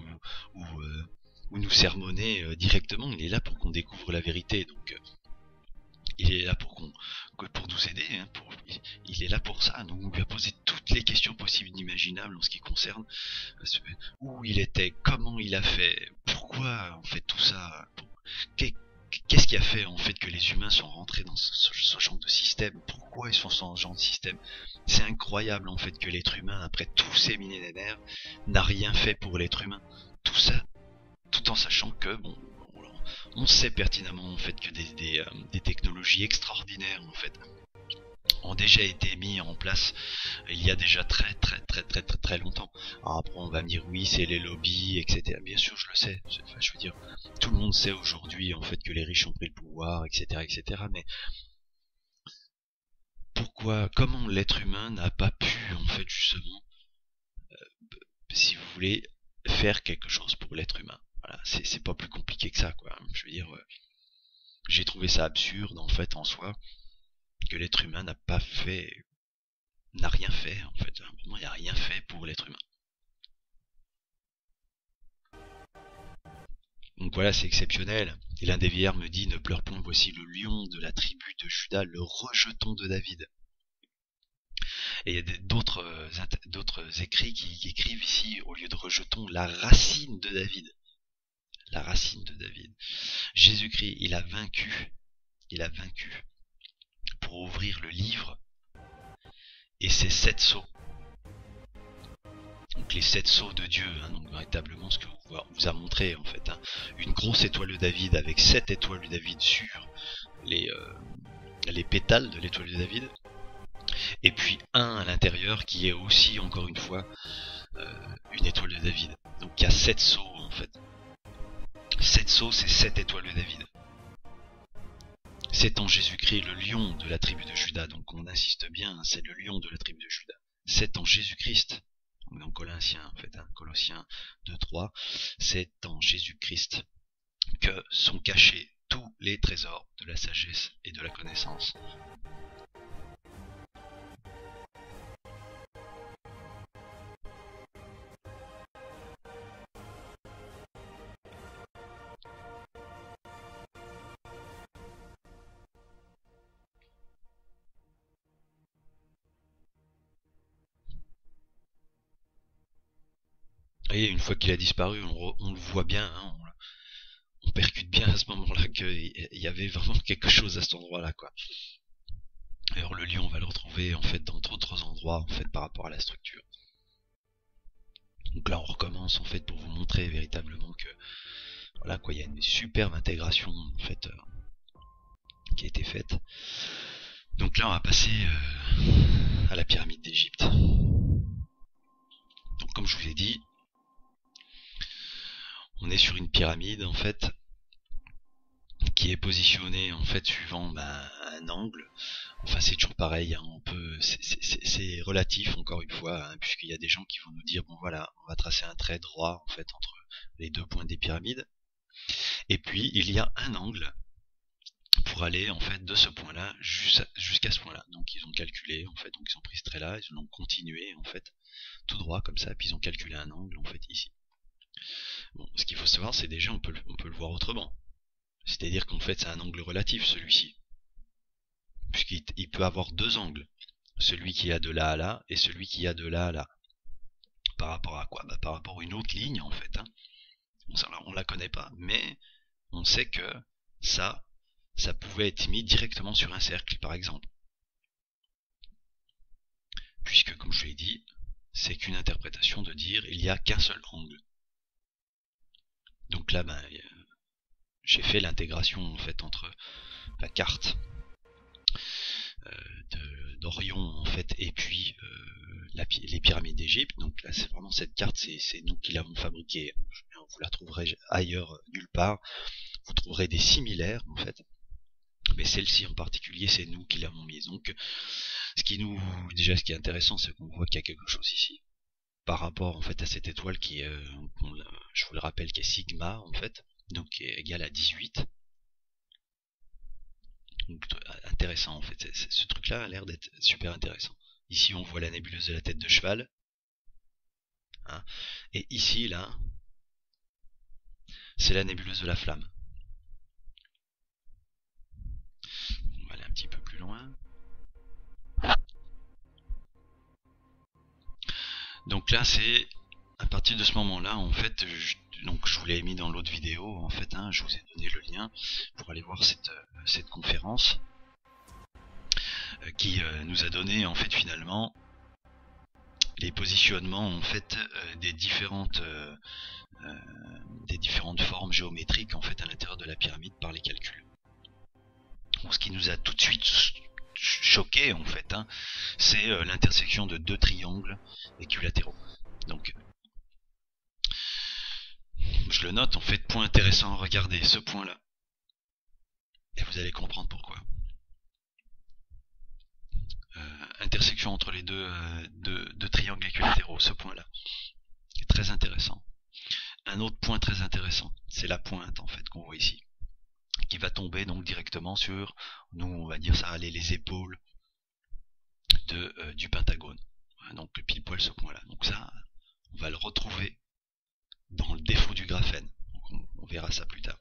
ou nous sermonner directement. Il est là pour qu'on découvre la vérité. Donc il est là pour nous aider. Il est là pour ça. Donc on lui a posé toutes les questions possibles et inimaginables en ce qui concerne où il était, comment il a fait, pourquoi en fait tout ça. Qu'est-ce qui a fait en fait que les humains sont rentrés dans ce genre de système? Pourquoi ils sont dans ce genre de système? C'est incroyable en fait que l'être humain, après tous ces millénaires, n'a rien fait pour l'être humain. Tout ça, tout en sachant que bon, on sait pertinemment en fait que des technologies extraordinaires en fait ont déjà été mis en place il y a déjà très longtemps. Alors après on va me dire oui c'est les lobbies etc. Bien sûr je le sais, enfin, je veux dire tout le monde sait aujourd'hui en fait que les riches ont pris le pouvoir etc. Mais pourquoi, comment l'être humain n'a pas pu en fait justement si vous voulez faire quelque chose pour l'être humain? Voilà, c'est pas plus compliqué que ça quoi. Je veux dire j'ai trouvé ça absurde en fait en soi que l'être humain n'a rien fait en fait. Vraiment, il n'y a rien fait pour l'être humain. Donc voilà, c'est exceptionnel. Et l'un des vieillards me dit, ne pleure point, voici le lion de la tribu de Juda, le rejeton de David. Et il y a d'autres écrits qui écrivent ici, au lieu de rejeton, la racine de David. La racine de David. Jésus-Christ, il a vaincu pour ouvrir le livre et ses 7 sceaux. Donc les 7 sceaux de Dieu, donc véritablement ce que vous a montré en fait. Une grosse étoile de David avec 7 étoiles de David sur les pétales de l'étoile de David. Et puis un à l'intérieur qui est aussi encore une fois une étoile de David. Donc il y a 7 sceaux en fait. 7 sceaux c'est 7 étoiles de David. C'est en Jésus-Christ le lion de la tribu de Juda, donc on insiste bien, c'est le lion de la tribu de Juda. C'est en Jésus-Christ, dans Colossiens en fait, Colossiens 2:3, c'est en Jésus-Christ que sont cachés tous les trésors de la sagesse et de la connaissance. Et une fois qu'il a disparu, on le voit bien, on percute bien à ce moment-là qu'il y avait vraiment quelque chose à cet endroit-là, quoi. Alors le lion, on va le retrouver en fait dans d'autres endroits en fait par rapport à la structure. Donc là, on recommence en fait pour vous montrer véritablement que voilà quoi, il y a une superbe intégration en fait qui a été faite. Donc là, on va passer à la pyramide d'Égypte. Donc comme je vous ai dit, on est sur une pyramide en fait qui est positionnée en fait suivant un angle. Enfin c'est toujours pareil, c'est relatif encore une fois, puisqu'il y a des gens qui vont nous dire bon voilà, on va tracer un trait droit en fait entre les deux points des pyramides. Et puis il y a un angle pour aller en fait de ce point-là jusqu'à ce point-là. Donc ils ont calculé en fait, donc ils ont pris ce trait-là, ils ont continué en fait tout droit comme ça, puis ils ont calculé un angle en fait ici. Bon, ce qu'il faut savoir, c'est déjà on peut le voir autrement. C'est-à-dire qu'en fait c'est un angle relatif celui-ci, puisqu'il peut avoir deux angles, celui qui a de là à là et celui qui a de là à là. Par rapport à quoi? Par rapport à une autre ligne en fait. On la connaît pas, mais on sait que ça pouvait être mis directement sur un cercle par exemple. Puisque comme je l'ai dit, c'est qu'une interprétation de dire il n'y a qu'un seul angle. Donc là j'ai fait l'intégration en fait entre la carte d'Orion en fait et puis les pyramides d'Égypte. Donc là c'est vraiment cette carte, c'est nous qui l'avons fabriquée. Vous la trouverez ailleurs nulle part. Vous trouverez des similaires en fait, mais celle-ci en particulier c'est nous qui l'avons mise. Donc ce qui est intéressant, c'est qu'on voit qu'il y a quelque chose ici par rapport en fait à cette étoile qui est, je vous le rappelle, qui est sigma en fait, donc qui est égal à 18. Donc intéressant en fait, ce truc-là a l'air d'être super intéressant. Ici on voit la nébuleuse de la tête de cheval, hein, et ici là, c'est la nébuleuse de la flamme. On va aller un petit peu plus loin. Donc là c'est à partir de ce moment-là en fait, donc je vous l'ai mis dans l'autre vidéo en fait, hein, je vous ai donné le lien pour aller voir cette conférence qui nous a donné en fait finalement les positionnements en fait des différentes formes géométriques en fait à l'intérieur de la pyramide par les calculs. Donc, ce qui nous a tout de suite choqué en fait, hein, c'est l'intersection de deux triangles équilatéraux. Donc je le note en fait, point intéressant, regardez ce point là et vous allez comprendre pourquoi. Intersection entre les deux triangles équilatéraux, ce point là est très intéressant. Un autre point très intéressant, c'est la pointe en fait qu'on voit ici, qui va tomber donc directement sur, nous on va dire ça, les épaules du pentagone. Voilà, donc pile poil ce point là. Donc ça, on va le retrouver dans le défaut du graphène. Donc on verra ça plus tard.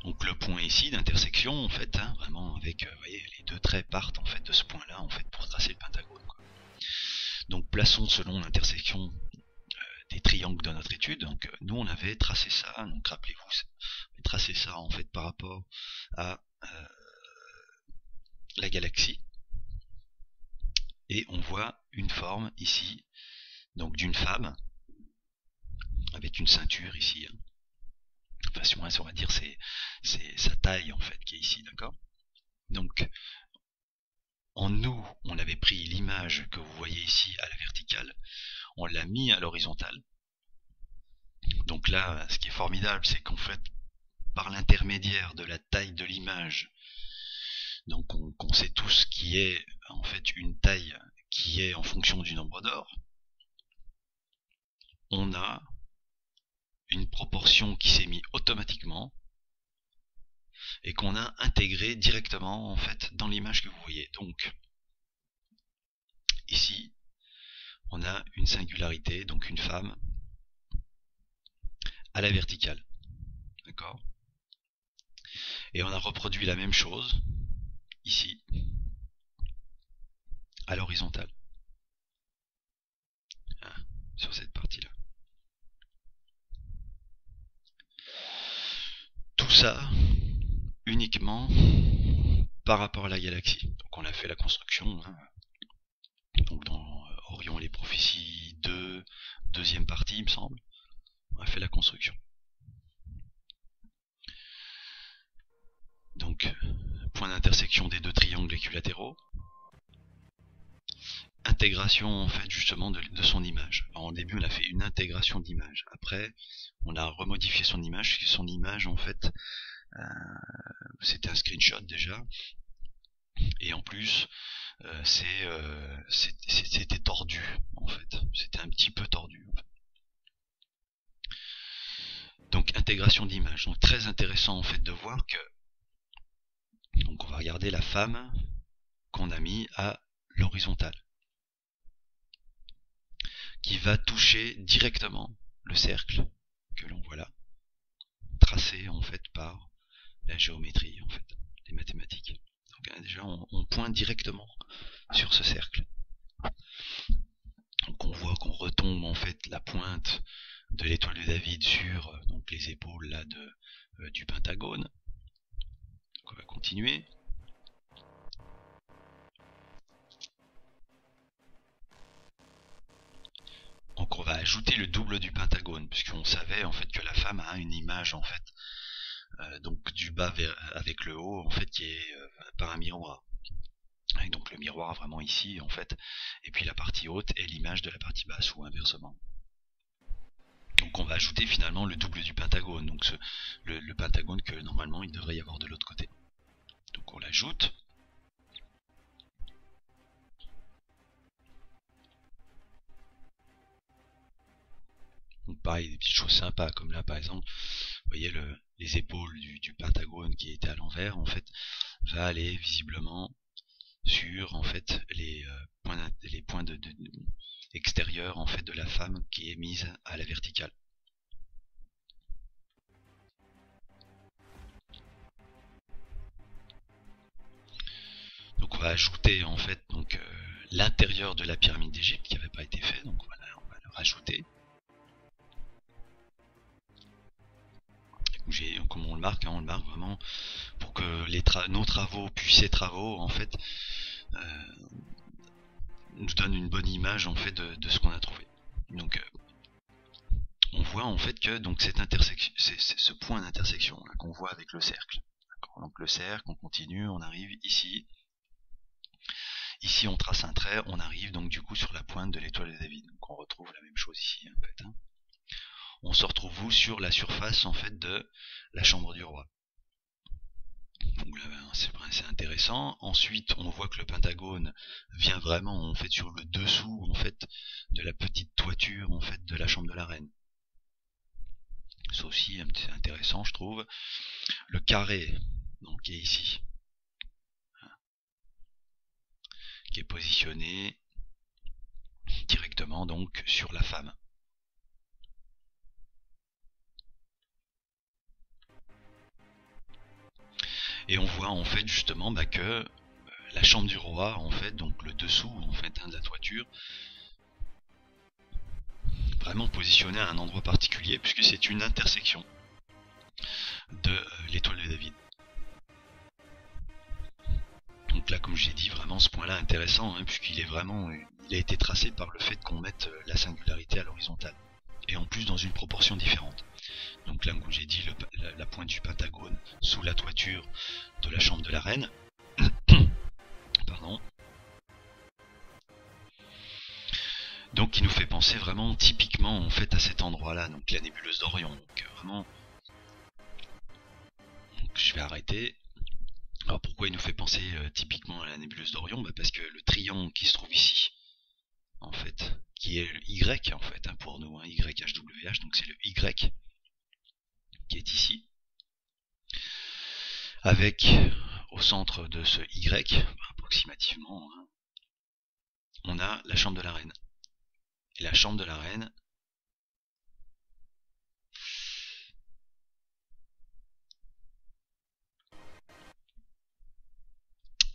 Donc le point ici d'intersection en fait, hein, vraiment avec, vous voyez, les deux traits partent en fait de ce point là en fait pour tracer le pentagone, quoi. Donc plaçons selon l'intersection des triangles de notre étude. Donc nous on avait tracé ça, donc rappelez-vous, on avait tracé ça en fait par rapport à la galaxie, et on voit une forme ici, donc d'une femme avec une ceinture ici, hein. Enfin si on va dire c'est sa taille en fait qui est ici, d'accord. Donc en nous on avait pris l'image que vous voyez ici à la verticale, on l'a mis à l'horizontale. Donc là ce qui est formidable, c'est qu'en fait par l'intermédiaire de la taille de l'image, donc on sait tous qui est en fait une taille qui est en fonction du nombre d'or, on a une proportion qui s'est mise automatiquement et qu'on a intégré directement en fait dans l'image que vous voyez. Donc ici on a une singularité, donc une femme à la verticale, d'accord. Et on a reproduit la même chose ici à l'horizontale, hein, sur cette partie là. Tout ça uniquement par rapport à la galaxie. Donc on a fait la construction, hein, donc dans Orion et les prophéties 2, deuxième partie il me semble, on a fait la construction. Donc point d'intersection des deux triangles équilatéraux, intégration en fait justement de son image. Alors, au début on a fait une intégration d'image, après on a remodifié son image, en fait c'était un screenshot déjà, et en plus c'était tordu en fait, c'était un petit peu tordu en fait. Donc intégration d'image, donc très intéressant en fait de voir que, donc on va regarder la femme qu'on a mis à l'horizontale, qui va toucher directement le cercle que l'on voit là, tracé en fait par la géométrie en fait, les mathématiques. Donc déjà on pointe directement sur ce cercle. Donc on voit qu'on retombe en fait la pointe de l'étoile de David sur donc les épaules là du pentagone. Donc on va continuer. Donc on va ajouter le double du pentagone, puisqu'on savait en fait que la femme a une image en fait donc du bas avec le haut en fait qui est par un miroir. Et donc le miroir vraiment ici en fait, et puis la partie haute est l'image de la partie basse ou inversement. Donc on va ajouter finalement le double du pentagone, donc le pentagone que normalement il devrait y avoir de l'autre côté. Donc on l'ajoute. Donc pareil, des petites choses sympas, comme là par exemple, vous voyez les épaules du pentagone qui était à l'envers, en fait, va aller visiblement sur en fait les points extérieurs en fait de la femme qui est mise à la verticale. Donc on va ajouter en fait donc l'intérieur de la pyramide d'Égypte qui n'avait pas été fait, donc voilà, on va le rajouter. Comme on le marque, hein, on le marque vraiment pour que nos travaux, puis ces travaux, en fait, nous donnent une bonne image en fait de ce qu'on a trouvé. Donc on voit en fait que donc cette intersection, c'est ce point d'intersection qu'on voit avec le cercle. Donc le cercle, on continue, on arrive ici. Ici on trace un trait, on arrive donc du coup sur la pointe de l'étoile de David. Donc on retrouve la même chose ici en fait. Hein. On se retrouve sur la surface en fait de la chambre du roi. Donc là, c'est intéressant. Ensuite, on voit que le pentagone vient vraiment en fait sur le dessous en fait de la petite toiture en fait de la chambre de la reine. C'est aussi intéressant, je trouve. Le carré, donc qui est ici, qui est positionné directement donc sur la femme. Et on voit en fait justement que la chambre du roi, en fait, donc le dessous en fait de la toiture, vraiment positionné à un endroit particulier puisque c'est une intersection de l'étoile de David. Donc là, comme j'ai dit, vraiment ce point-là intéressant, hein, puisqu'il est vraiment, il a été tracé par le fait qu'on mette la singularité à l'horizontale, et en plus dans une proportion différente. Donc là, comme j'ai dit, la pointe du pentagone sous la toiture de la chambre de la reine. Pardon. Donc qui nous fait penser vraiment typiquement en fait à cet endroit-là, donc la nébuleuse d'Orion. Donc vraiment, donc, je vais arrêter. Alors pourquoi il nous fait penser typiquement à la nébuleuse d'Orion? Parce que le triangle qui se trouve ici, en fait, qui est le Y en fait, hein, pour nous, hein, YHWH, donc c'est le Y qui est ici, avec au centre de ce Y, approximativement, hein, on a la chambre de la reine. Et la chambre de la reine,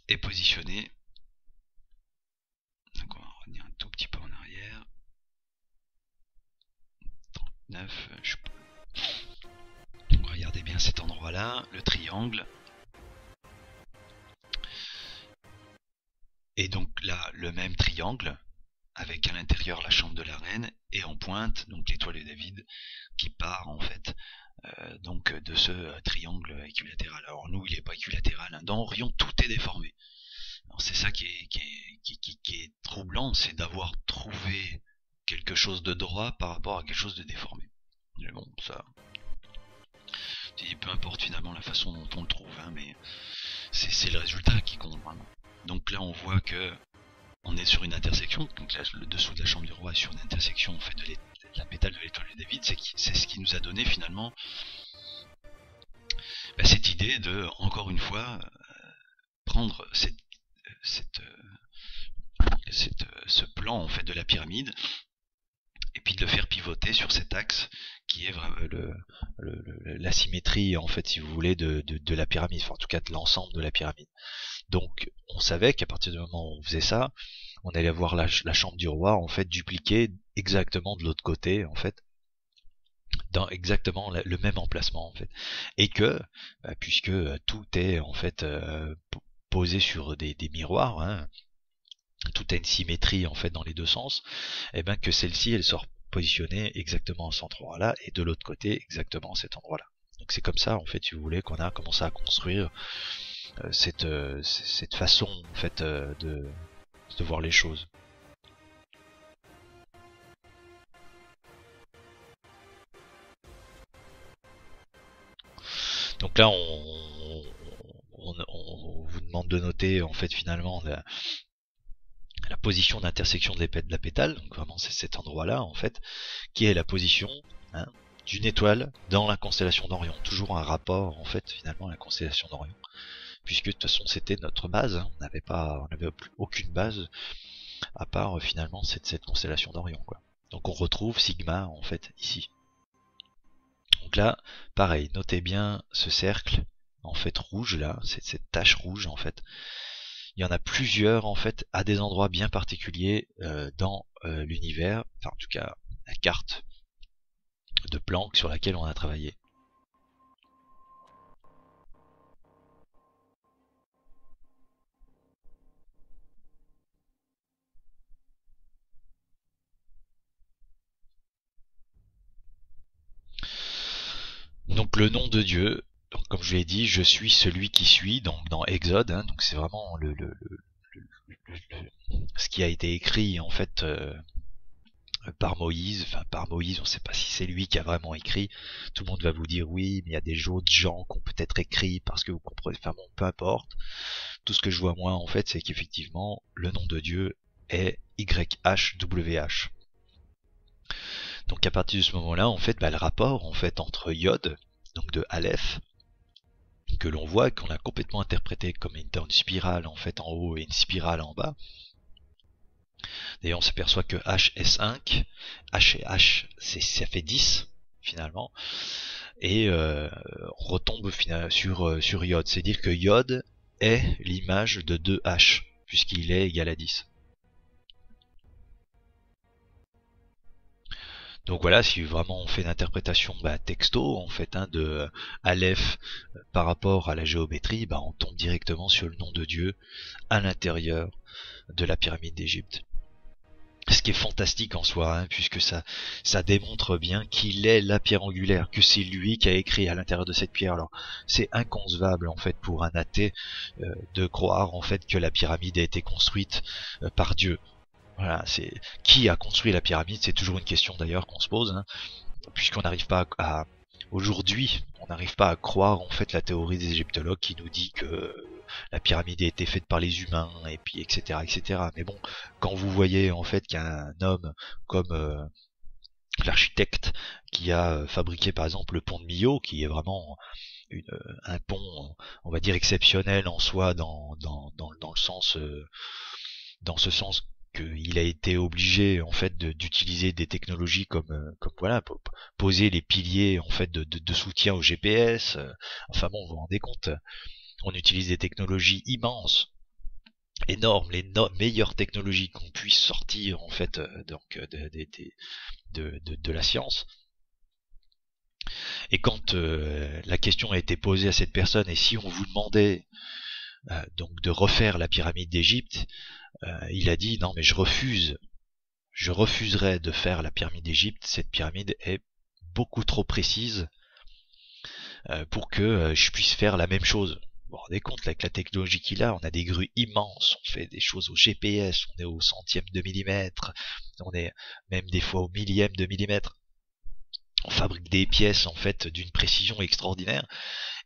est positionnée, donc on va revenir un tout petit peu en arrière, 39, regardez bien cet endroit-là, le triangle. Et donc là, le même triangle, avec à l'intérieur la chambre de la reine, et en pointe, donc l'étoile de David, qui part en fait donc de ce triangle équilatéral. Alors nous, il n'est pas équilatéral, hein. Dans Orion, tout est déformé. Alors c'est ça qui est troublant, c'est d'avoir trouvé quelque chose de droit par rapport à quelque chose de déformé. Mais bon, ça, peu importe finalement la façon dont on le trouve, hein, mais c'est le résultat qui compte vraiment. Donc là, on voit que on est sur une intersection, donc là, le dessous de la chambre du roi est sur une intersection en fait de la pétale de l'étoile de David, c'est ce qui nous a donné finalement cette idée de, encore une fois, prendre ce plan en fait de la pyramide et puis de le faire pivoter sur cet axe qui est vraiment la symétrie en fait, si vous voulez, de la pyramide, enfin en tout cas de l'ensemble de la pyramide. Donc on savait qu'à partir du moment où on faisait ça, on allait voir la chambre du roi en fait dupliquée exactement de l'autre côté en fait, dans exactement le même emplacement en fait, et que puisque tout est en fait posé sur des miroirs, hein, tout a une symétrie en fait dans les deux sens, et bien que celle-ci elle sort positionnée exactement à cet endroit-là et de l'autre côté exactement à cet endroit-là. Donc c'est comme ça en fait, si vous voulez, qu'on a commencé à construire cette façon en fait de voir les choses. Donc là, vous demande de noter en fait finalement la position d'intersection de la pétale, donc vraiment c'est cet endroit-là en fait, qui est la position hein, d'une étoile dans la constellation d'Orion. Toujours un rapport en fait finalement à la constellation d'Orion, puisque de toute façon c'était notre base, hein. On n'avait aucune base à part finalement cette constellation d'Orion quoi. Donc on retrouve Sigma en fait ici. Donc là, pareil, notez bien ce cercle en fait rouge là, cette tache rouge en fait. Il y en a plusieurs en fait à des endroits bien particuliers dans l'univers, enfin en tout cas la carte de Planck sur laquelle on a travaillé. Donc le nom de Dieu, donc, comme je l'ai dit, je suis celui qui suis, donc dans Exode, hein, donc c'est vraiment ce qui a été écrit en fait par Moïse, enfin par Moïse, on ne sait pas si c'est lui qui a vraiment écrit, tout le monde va vous dire oui, mais il y a des autres gens qui ont peut-être écrit parce que vous comprenez, enfin bon, peu importe. Tout ce que je vois moi en fait, c'est qu'effectivement, le nom de Dieu est YHWH. Donc à partir de ce moment-là, en fait, le rapport en fait entre Yod, donc de Aleph, que l'on voit, qu'on a complètement interprété comme étant une spirale en fait en haut et une spirale en bas. D'ailleurs, on s'aperçoit que H est 5, H et H, ça fait 10 finalement, et on retombe sur Yod, c'est-à-dire que Yod est l'image de 2H, puisqu'il est égal à 10. Donc voilà, si vraiment on fait une interprétation texto en fait de Aleph par rapport à la géométrie, on tombe directement sur le nom de Dieu à l'intérieur de la pyramide d'Égypte. Ce qui est fantastique en soi, hein, puisque ça démontre bien qu'il est la pierre angulaire, que c'est lui qui a écrit à l'intérieur de cette pierre. Alors c'est inconcevable en fait pour un athée de croire en fait que la pyramide a été construite par Dieu. Voilà, c'est qui a construit la pyramide, c'est toujours une question d'ailleurs qu'on se pose, hein, puisqu'on n'arrive pas à aujourd'hui, on n'arrive pas à croire en fait la théorie des égyptologues qui nous dit que la pyramide a été faite par les humains et puis etc etc. Mais bon, quand vous voyez en fait qu'un homme comme l'architecte qui a fabriqué par exemple le pont de Millau, qui est vraiment un pont, on va dire exceptionnel en soi dans le sens dans ce sens qu'il a été obligé en fait d'utiliser des technologies comme voilà pour poser les piliers en fait de soutien au GPS. Enfin bon, vous vous rendez compte, on utilise des technologies immenses, énormes, les meilleures technologies qu'on puisse sortir en fait donc de la science. Et quand la question a été posée à cette personne, et si on vous demandait donc de refaire la pyramide d'Égypte, il a dit non mais je refuserais de faire la pyramide d'Égypte, cette pyramide est beaucoup trop précise pour que je puisse faire la même chose. Vous vous rendez compte, avec la technologie qu'il a, on a des grues immenses, on fait des choses au GPS, on est au centième de millimètre, on est même des fois au millième de millimètre. On fabrique des pièces en fait d'une précision extraordinaire.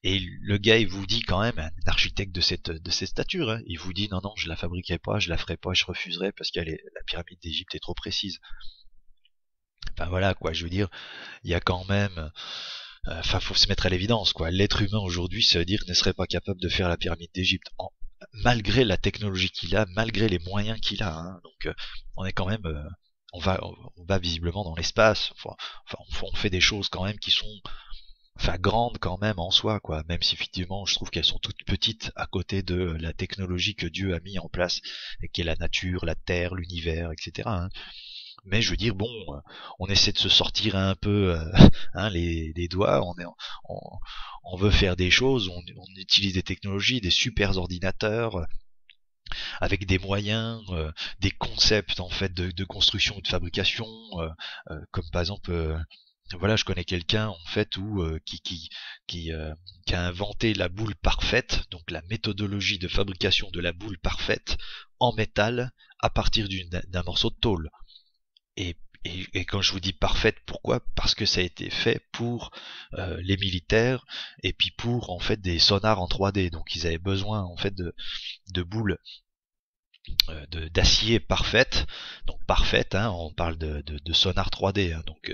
Et le gars, il vous dit quand même, un architecte de cette stature, hein, il vous dit non, je la fabriquerai pas, je la ferai pas, je refuserai parce que la pyramide d'Égypte est trop précise. Enfin voilà, quoi, je veux dire, il y a quand même, faut se mettre à l'évidence, quoi. L'être humain aujourd'hui, ça veut dire ne serait pas capable de faire la pyramide d'Égypte, malgré la technologie qu'il a, malgré les moyens qu'il a. Hein. Donc, on est quand même, on va visiblement dans l'espace. On fait des choses quand même qui sont grande quand même en soi, quoi, même si effectivement je trouve qu'elles sont toutes petites à côté de la technologie que Dieu a mis en place, et qui est la nature, la terre, l'univers, etc. Hein. Mais je veux dire, bon, on essaie de se sortir un peu les doigts, on veut faire des choses, on utilise des technologies, des super ordinateurs, avec des moyens, des concepts en fait de construction ou de fabrication, comme par exemple voilà, je connais quelqu'un en fait qui a inventé la boule parfaite, donc la méthodologie de fabrication de la boule parfaite en métal à partir d'un morceau de tôle. Et et quand je vous dis parfaite, pourquoi? Parce que ça a été fait pour les militaires et puis pour en fait des sonars en 3D. Donc ils avaient besoin en fait de boules d'acier parfaite. Donc parfaite, hein, on parle de sonar 3D, hein, donc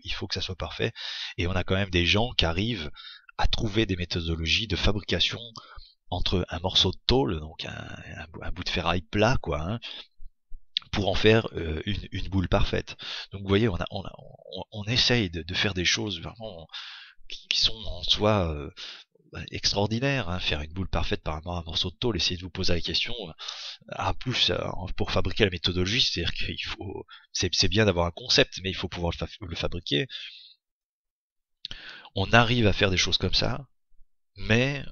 il faut que ça soit parfait. Et on a quand même des gens qui arrivent à trouver des méthodologies de fabrication entre un morceau de tôle, donc un bout de ferraille plat, quoi, hein, pour en faire une boule parfaite. Donc vous voyez, on essaye de faire des choses vraiment qui sont en soi extraordinaires, hein. Faire une boule parfaite par rapport à un morceau de tôle, essayez de vous poser la question. En plus, pour fabriquer la méthodologie, c'est-à-dire qu'il faut, c'est bien d'avoir un concept, mais il faut pouvoir le fabriquer. On arrive à faire des choses comme ça, mais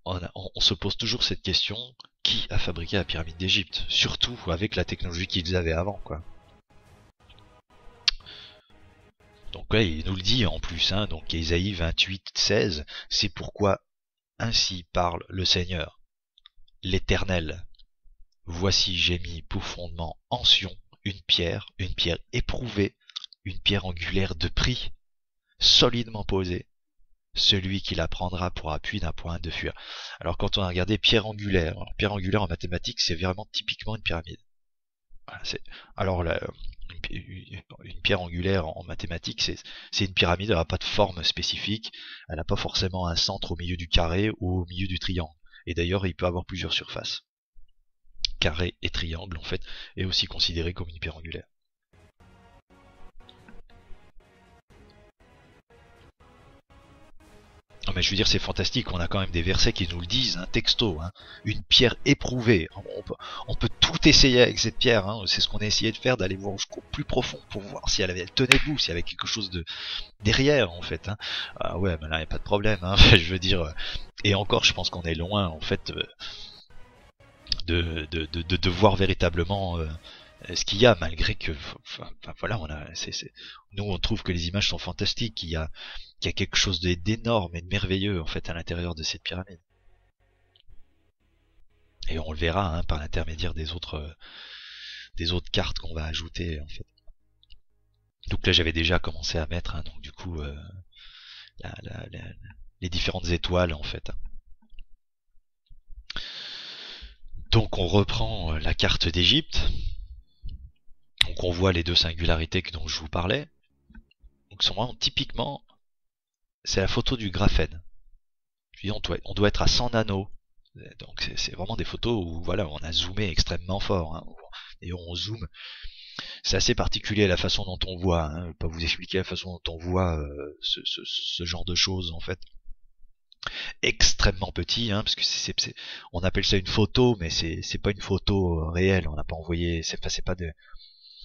on se pose toujours cette question, qui a fabriqué la pyramide d'Égypte? Surtout avec la technologie qu'ils avaient avant, quoi. Donc là, il nous le dit en plus, hein, donc Ésaïe 28:16, c'est pourquoi ainsi parle le Seigneur, l'Éternel. Voici j'ai mis pour fondement en Sion une pierre éprouvée, une pierre angulaire de prix, solidement posée. Celui qui la prendra pour appui d'un point de fuir. Alors quand on a regardé pierre angulaire en mathématiques, c'est vraiment typiquement une pyramide. Voilà, alors une pierre angulaire en mathématiques, c'est une pyramide, elle n'a pas de forme spécifique, elle n'a pas forcément un centre au milieu du carré ou au milieu du triangle. Et d'ailleurs, il peut avoir plusieurs surfaces. Carré et triangle, en fait, est aussi considéré comme une pierre angulaire. Non mais je veux dire, c'est fantastique, on a quand même des versets qui nous le disent, un texto, hein, une pierre éprouvée. On peut tout essayer avec cette pierre, hein, c'est ce qu'on a essayé de faire, d'aller voir jusqu'au plus profond pour voir si elle tenait debout, s'il y avait quelque chose de derrière en fait. Hein. Ah ouais, mais là il n'y a pas de problème, hein, je veux dire. Et encore, je pense qu'on est loin en fait de voir véritablement ce qu'il y a, malgré que, enfin, voilà, nous on trouve que les images sont fantastiques, qu'il y a quelque chose d'énorme et de merveilleux en fait à l'intérieur de cette pyramide. Et on le verra hein, par l'intermédiaire des autres cartes qu'on va ajouter en fait. Donc là j'avais déjà commencé à mettre, hein, donc du coup la, la, la, les différentes étoiles en fait. Donc on reprend la carte d'Égypte. Donc on voit les deux singularités dont je vous parlais. Donc typiquement, c'est la photo du graphène. Je dis, on doit être à 100 nanos. Donc c'est vraiment des photos où voilà, on a zoomé extrêmement fort. Hein. Et on zoome. C'est assez particulier la façon dont on voit. Hein. Je vais pas vous expliquer la façon dont on voit ce genre de choses en fait. Extrêmement petit, hein, parce que on appelle ça une photo, mais c'est pas une photo réelle. On n'a pas envoyé, c'est pas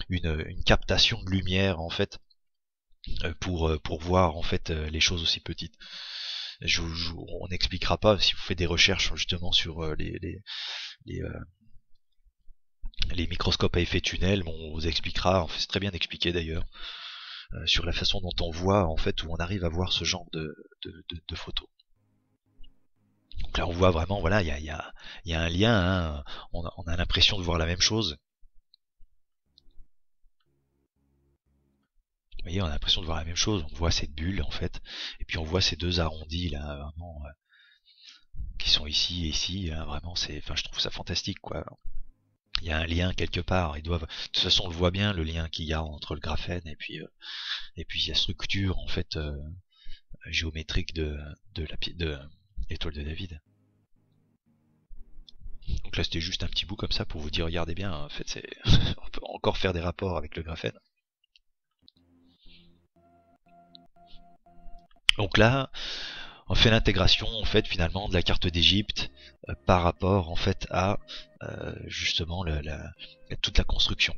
une captation de lumière en fait pour voir en fait les choses aussi petites. On n'expliquera pas si vous faites des recherches justement sur les microscopes à effet tunnel, on vous expliquera, en fait, c'est très bien expliqué d'ailleurs, sur la façon dont on voit en fait où on arrive à voir ce genre de photos. Donc là on voit vraiment, voilà, il y a un lien, hein, on a l'impression de voir la même chose. Vous voyez, on a l'impression de voir la même chose, on voit cette bulle en fait, et puis on voit ces deux arrondis là, vraiment, qui sont ici et ici, hein, vraiment, je trouve ça fantastique quoi. Il y a un lien quelque part, de toute façon on le voit bien, le lien qu'il y a entre le graphène et puis la structure en fait géométrique de l'étoile de David. Donc là c'était juste un petit bout comme ça pour vous dire, regardez bien, en fait on peut encore faire des rapports avec le graphène. Donc là, on fait l'intégration en fait finalement de la carte d'Égypte par rapport en fait à justement toute la construction.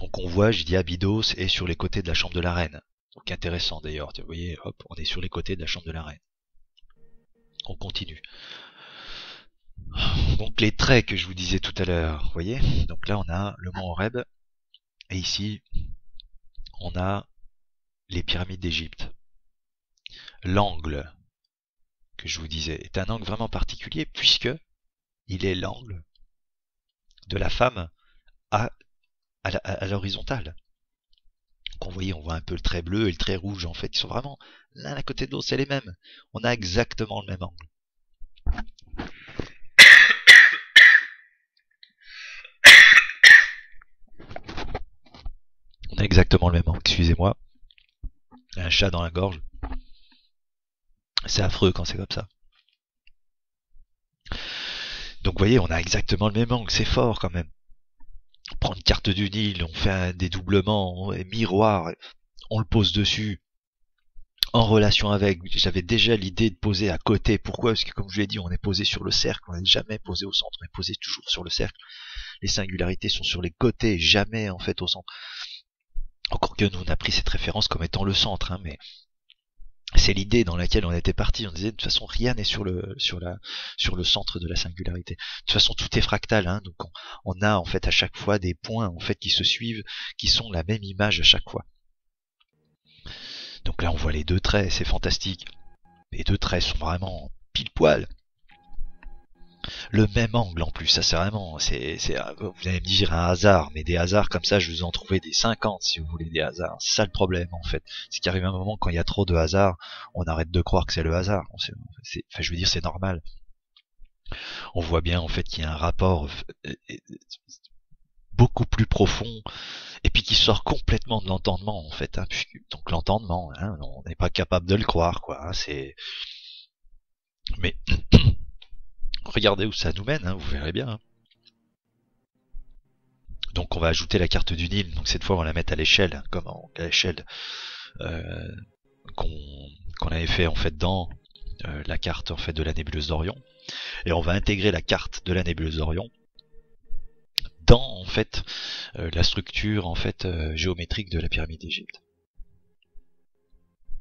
Donc on voit, je dis Abydos est sur les côtés de la chambre de la reine. Donc intéressant d'ailleurs, vous voyez, hop, on est sur les côtés de la chambre de la reine. On continue. Donc les traits que je vous disais tout à l'heure, vous voyez, donc là on a le mont Horeb, et ici on a les pyramides d'Égypte. L'angle que je vous disais est un angle vraiment particulier puisque il est l'angle de la femme à l'horizontale. qu'on voyait, on voit un peu le trait bleu et le trait rouge, en fait, ils sont vraiment l'un à côté de l'autre, c'est les mêmes. On a exactement le même angle. On a exactement le même angle, excusez-moi. Un chat dans la gorge. C'est affreux quand c'est comme ça. Donc vous voyez, on a exactement le même angle, c'est fort quand même. On prend une carte du Nil, on fait un dédoublement, un miroir, on le pose dessus, en relation avec. J'avais déjà l'idée de poser à côté. Pourquoi? Parce que comme je l'ai dit, on est posé sur le cercle, on n'est jamais posé au centre, on est posé toujours sur le cercle. Les singularités sont sur les côtés, jamais en fait au centre. Encore que nous on a pris cette référence comme étant le centre, hein, mais c'est l'idée dans laquelle on était parti. On disait de toute façon rien n'est sur le centre de la singularité. De toute façon tout est fractal, hein, donc on a en fait à chaque fois des points en fait qui se suivent, qui sont la même image à chaque fois. Donc là on voit les deux traits, c'est fantastique. Les deux traits sont vraiment pile poil. Le même angle en plus, ça c'est vraiment, vous allez me dire un hasard, mais des hasards comme ça, je vous en trouvais des 50 si vous voulez des hasards. C'est ça le problème en fait. C'est qu'il arrive un moment quand il y a trop de hasard, on arrête de croire que c'est le hasard. Enfin, je veux dire, c'est normal. On voit bien en fait qu'il y a un rapport beaucoup plus profond et puis qui sort complètement de l'entendement en fait. Hein, donc l'entendement, hein, on n'est pas capable de le croire quoi. Hein, mais regardez où ça nous mène, hein, vous verrez bien. Hein. Donc on va ajouter la carte du Nil. Donc cette fois on va la mettre à l'échelle, comme à l'échelle qu'on avait fait en fait dans la carte en fait de la nébuleuse d'Orion. Et on va intégrer la carte de la nébuleuse d'Orion dans en fait la structure en fait géométrique de la pyramide d'Égypte.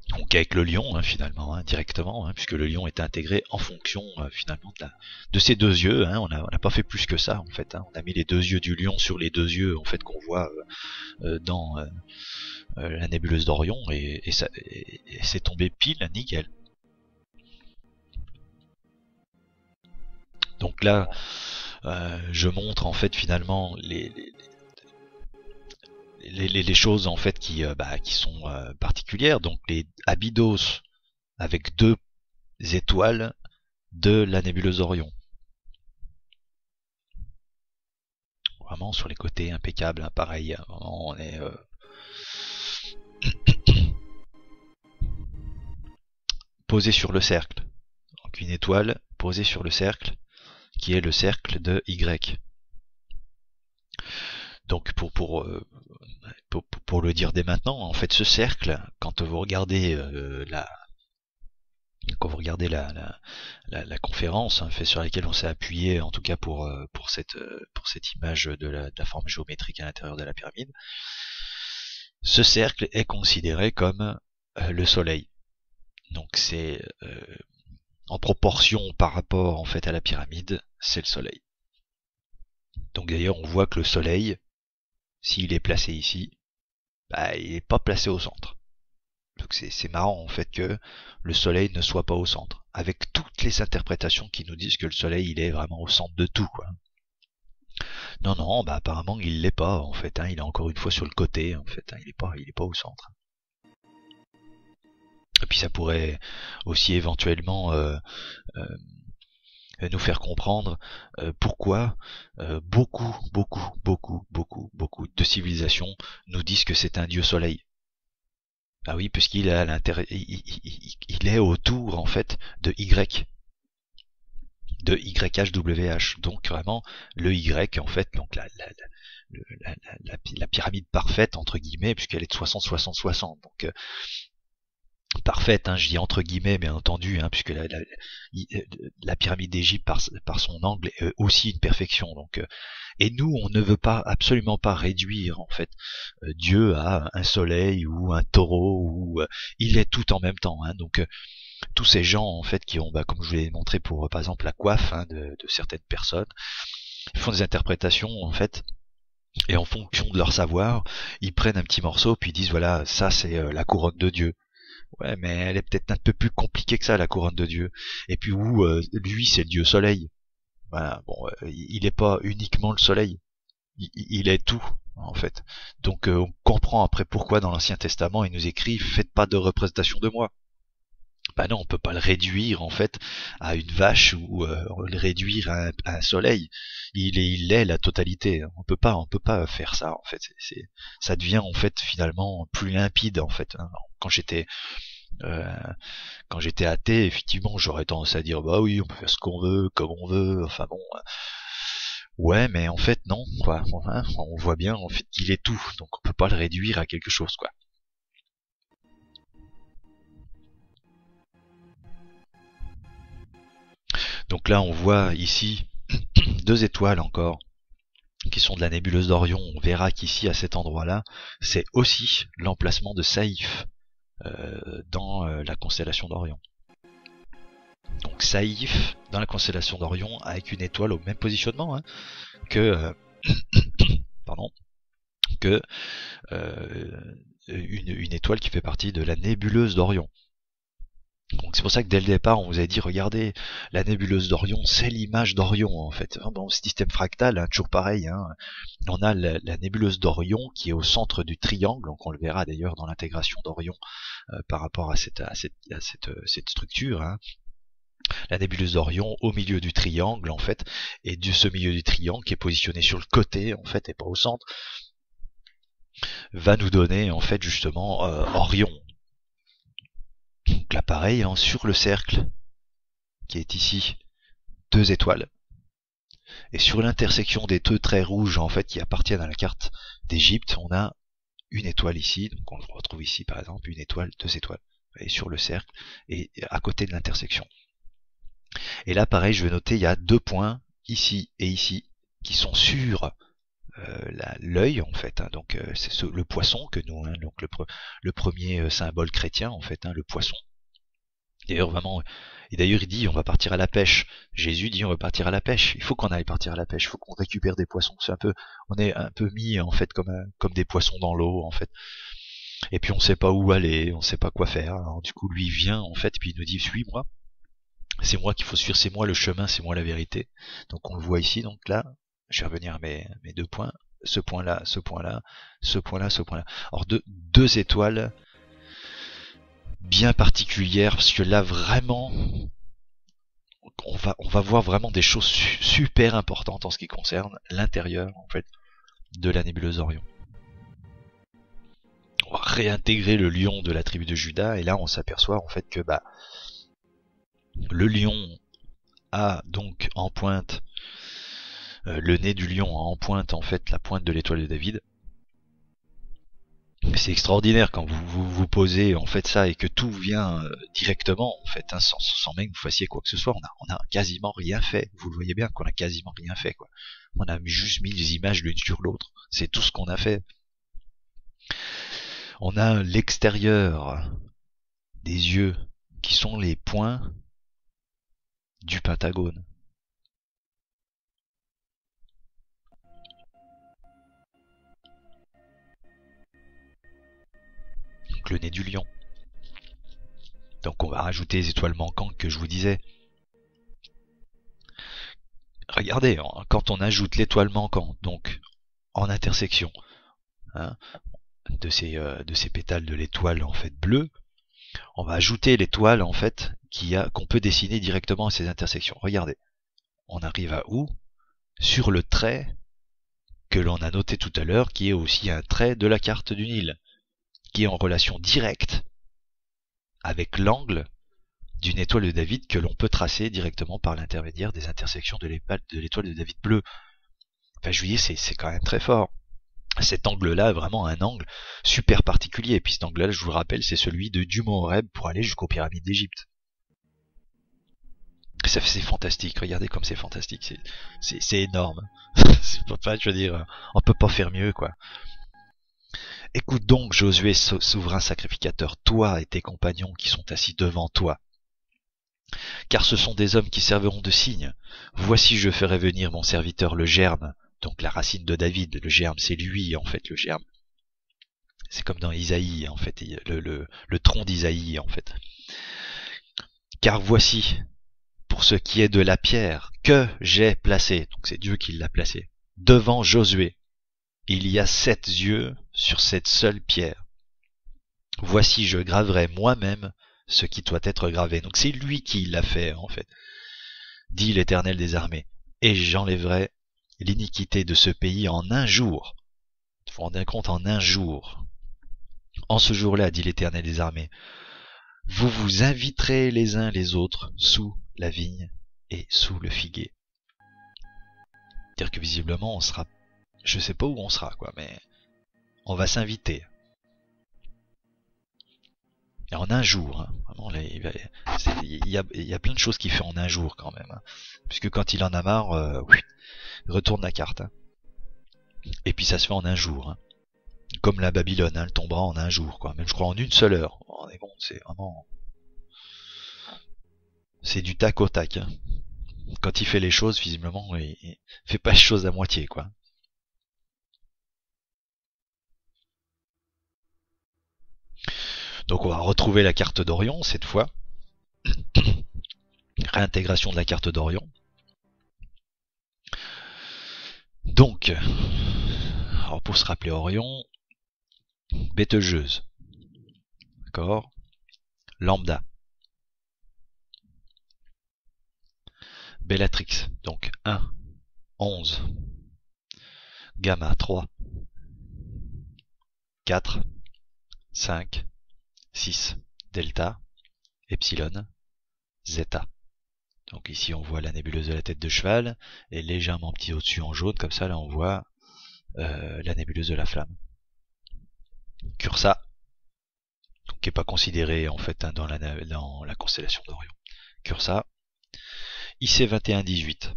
Donc avec le lion hein, finalement hein, directement, hein, puisque le lion est intégré en fonction finalement de ces deux yeux. Hein, on n'a pas fait plus que ça en fait. Hein, on a mis les deux yeux du lion sur les deux yeux en fait qu'on voit dans la nébuleuse d'Orion et c'est tombé pile nickel. Donc là, je montre en fait finalement les choses en fait qui sont particulières. Donc les Abydos avec deux étoiles de la nébuleuse d'Orion. Vraiment sur les côtés impeccable, hein, pareil. On est posé sur le cercle. Donc une étoile posée sur le cercle qui est le cercle de Y. Donc pour le dire dès maintenant, en fait ce cercle, quand vous regardez la conférence hein, fait sur laquelle on s'est appuyé, en tout cas pour cette image de la forme géométrique à l'intérieur de la pyramide, ce cercle est considéré comme le Soleil. Donc c'est en proportion par rapport en fait à la pyramide, c'est le Soleil. Donc d'ailleurs on voit que le Soleil, s'il est placé ici, il n'est pas placé au centre. Donc c'est marrant en fait que le soleil ne soit pas au centre, avec toutes les interprétations qui nous disent que le soleil il est vraiment au centre de tout quoi. Non, apparemment il l'est pas en fait, hein, il est encore une fois sur le côté en fait, hein, il est pas au centre. Et puis ça pourrait aussi éventuellement nous faire comprendre pourquoi beaucoup de civilisations nous disent que c'est un dieu soleil. Ah oui, puisqu'il est à l'intérieur, il est autour en fait de Y, de YHWH. Donc vraiment le Y en fait, donc la pyramide parfaite entre guillemets, puisqu'elle est de 60-60-60. Donc parfaite, hein, je dis entre guillemets, bien entendu, hein, puisque la pyramide d'Égypte par son angle est aussi une perfection. Donc et nous, on ne veut pas absolument pas réduire en fait Dieu à un soleil ou un taureau ou il est tout en même temps. Hein, donc tous ces gens en fait qui ont, comme je vous l'ai montré pour par exemple la coiffe hein, de certaines personnes, font des interprétations en fait. Et en fonction de leur savoir, ils prennent un petit morceau puis ils disent voilà, ça c'est la couronne de Dieu. Ouais, mais elle est peut-être un peu plus compliquée que ça, la couronne de Dieu. Et puis où lui, c'est le Dieu Soleil. Voilà, bon, il est pas uniquement le Soleil. Il est tout. en fait. Donc on comprend après pourquoi dans l'Ancien Testament il nous écrit faites pas de représentation de moi. Bah non, on peut pas le réduire en fait à une vache ou le réduire à un soleil. Il est la totalité. On peut pas faire ça en fait. Ça devient en fait finalement plus limpide en fait. Quand j'étais quand j'étais athée, effectivement, j'aurais tendance à dire bah oui, on peut faire ce qu'on veut, comme on veut. Enfin bon, ouais, mais en fait non, quoi. On voit bien en fait qu'il est tout, donc on peut pas le réduire à quelque chose, quoi. Donc là, on voit ici 2 étoiles encore qui sont de la nébuleuse d'Orion. On verra qu'ici, à cet endroit-là, c'est aussi l'emplacement de Saïf dans la constellation d'Orion. Donc Saïf dans la constellation d'Orion avec une étoile au même positionnement que pardon, que une étoile qui fait partie de la nébuleuse d'Orion. Donc c'est pour ça que dès le départ on vous a dit regardez, la nébuleuse d'Orion c'est l'image d'Orion en fait. Dans le système fractal, toujours pareil, on a la nébuleuse d'Orion qui est au centre du triangle, donc on le verra d'ailleurs dans l'intégration d'Orion par rapport à cette structure. La nébuleuse d'Orion au milieu du triangle en fait, et de ce milieu du triangle qui est positionné sur le côté en fait et pas au centre, va nous donner en fait justement Orion. Donc là pareil, sur le cercle qui est ici 2 étoiles, et sur l'intersection des 2 traits rouges en fait qui appartiennent à la carte d'Égypte, on a une étoile ici, donc on le retrouve ici par exemple, une étoile, 2 étoiles, et sur le cercle et à côté de l'intersection. Et là pareil, je vais noter, il y a 2 points ici et ici qui sont sur l'œil en fait, donc c'est le poisson que nous, donc le premier symbole chrétien en fait, le poisson. D'ailleurs vraiment, et d'ailleurs il dit on va partir à la pêche. Jésus dit on va partir à la pêche. Il faut qu'on aille partir à la pêche. Il faut qu'on récupère des poissons. On est un peu mis en fait comme des poissons dans l'eau en fait. Et puis on sait pas où aller, on sait pas quoi faire. Alors du coup lui il vient en fait, puis il nous dit suis-moi. C'est moi qu'il faut suivre, c'est moi le chemin, c'est moi la vérité. Donc on le voit ici. Donc là, je vais revenir à mes 2 points. Ce point-là, ce point-là, ce point-là, ce point-là. Alors 2 étoiles bien particulière parce que là vraiment on va voir vraiment des choses super importantes en ce qui concerne l'intérieur en fait de la nébuleuse d'Orion. On va réintégrer le lion de la tribu de Juda et là on s'aperçoit en fait que le lion a donc en pointe le nez du lion a en pointe en fait la pointe de l'étoile de David. C'est extraordinaire quand vous posez en fait ça et que tout vient directement en fait, sans même que vous fassiez quoi que ce soit. On a quasiment rien fait. Vous le voyez bien qu'on a quasiment rien fait quoi. On a juste mis les images l'une sur l'autre. C'est tout ce qu'on a fait. On a l'extérieur des yeux qui sont les points du pentagone. Le nez du lion. Donc on va rajouter les étoiles manquantes que je vous disais. Regardez, quand on ajoute l'étoile manquante, donc en intersection de ces pétales de l'étoile en fait bleue, on va ajouter l'étoile en fait qu'on peut dessiner directement à ces intersections. Regardez, on arrive à où? Sur le trait que l'on a noté tout à l'heure, qui est aussi un trait de la carte du Nil, qui est en relation directe avec l'angle d'une étoile de David que l'on peut tracer directement par l'intermédiaire des intersections de l'étoile de David bleue. Enfin, je veux dire, c'est quand même très fort. Cet angle-là est vraiment un angle super particulier. Et puis cet angle-là, je vous le rappelle, c'est celui du mont Horeb pour aller jusqu'aux pyramides d'Égypte. C'est fantastique, regardez comme c'est fantastique, c'est énorme. Je veux dire, on peut pas faire mieux quoi. Écoute donc, Josué, souverain sacrificateur, toi et tes compagnons qui sont assis devant toi, car ce sont des hommes qui serviront de signe. Voici je ferai venir mon serviteur le germe, donc la racine de David, le germe, c'est lui en fait le germe. C'est comme dans Isaïe en fait, le tronc d'Isaïe en fait. Car voici, pour ce qui est de la pierre que j'ai placée, donc c'est Dieu qui l'a placée, devant Josué. il y a 7 yeux sur cette seule pierre. Voici, je graverai moi-même ce qui doit être gravé. Donc c'est lui qui l'a fait, en fait, dit l'Éternel des armées. Et j'enlèverai l'iniquité de ce pays en un jour. Vous vous rendez compte, en un jour. En ce jour-là, dit l'Éternel des armées, vous vous inviterez les uns les autres sous la vigne et sous le figuier. C'est-à-dire que visiblement, on sera, je sais pas où on sera, quoi, mais on va s'inviter. Et en un jour, hein, vraiment, là, il y a plein de choses qu'il fait en un jour quand même. Hein, puisque quand il en a marre, il retourne la carte. Hein. Et puis ça se fait en un jour. Hein. Comme la Babylone, hein, elle tombera en un jour, quoi. Même je crois en une seule heure. On est bon, c'est vraiment... C'est du tac au tac. Hein. Quand il fait les choses, visiblement, il fait pas les choses à moitié, quoi. Donc on va retrouver la carte d'Orion cette fois. Réintégration de la carte d'Orion. Donc, alors pour se rappeler Orion, Bételgeuse, d'accord, Lambda, Bellatrix, donc 1, 11, Gamma 3, 4, 5, 6, Delta, Epsilon, Zeta. Donc ici on voit la nébuleuse de la tête de cheval, et légèrement petit au-dessus en jaune, comme ça là on voit la nébuleuse de la flamme. Cursa, donc, qui n'est pas considérée en fait hein, dans la constellation d'Orion. Cursa, IC 2118.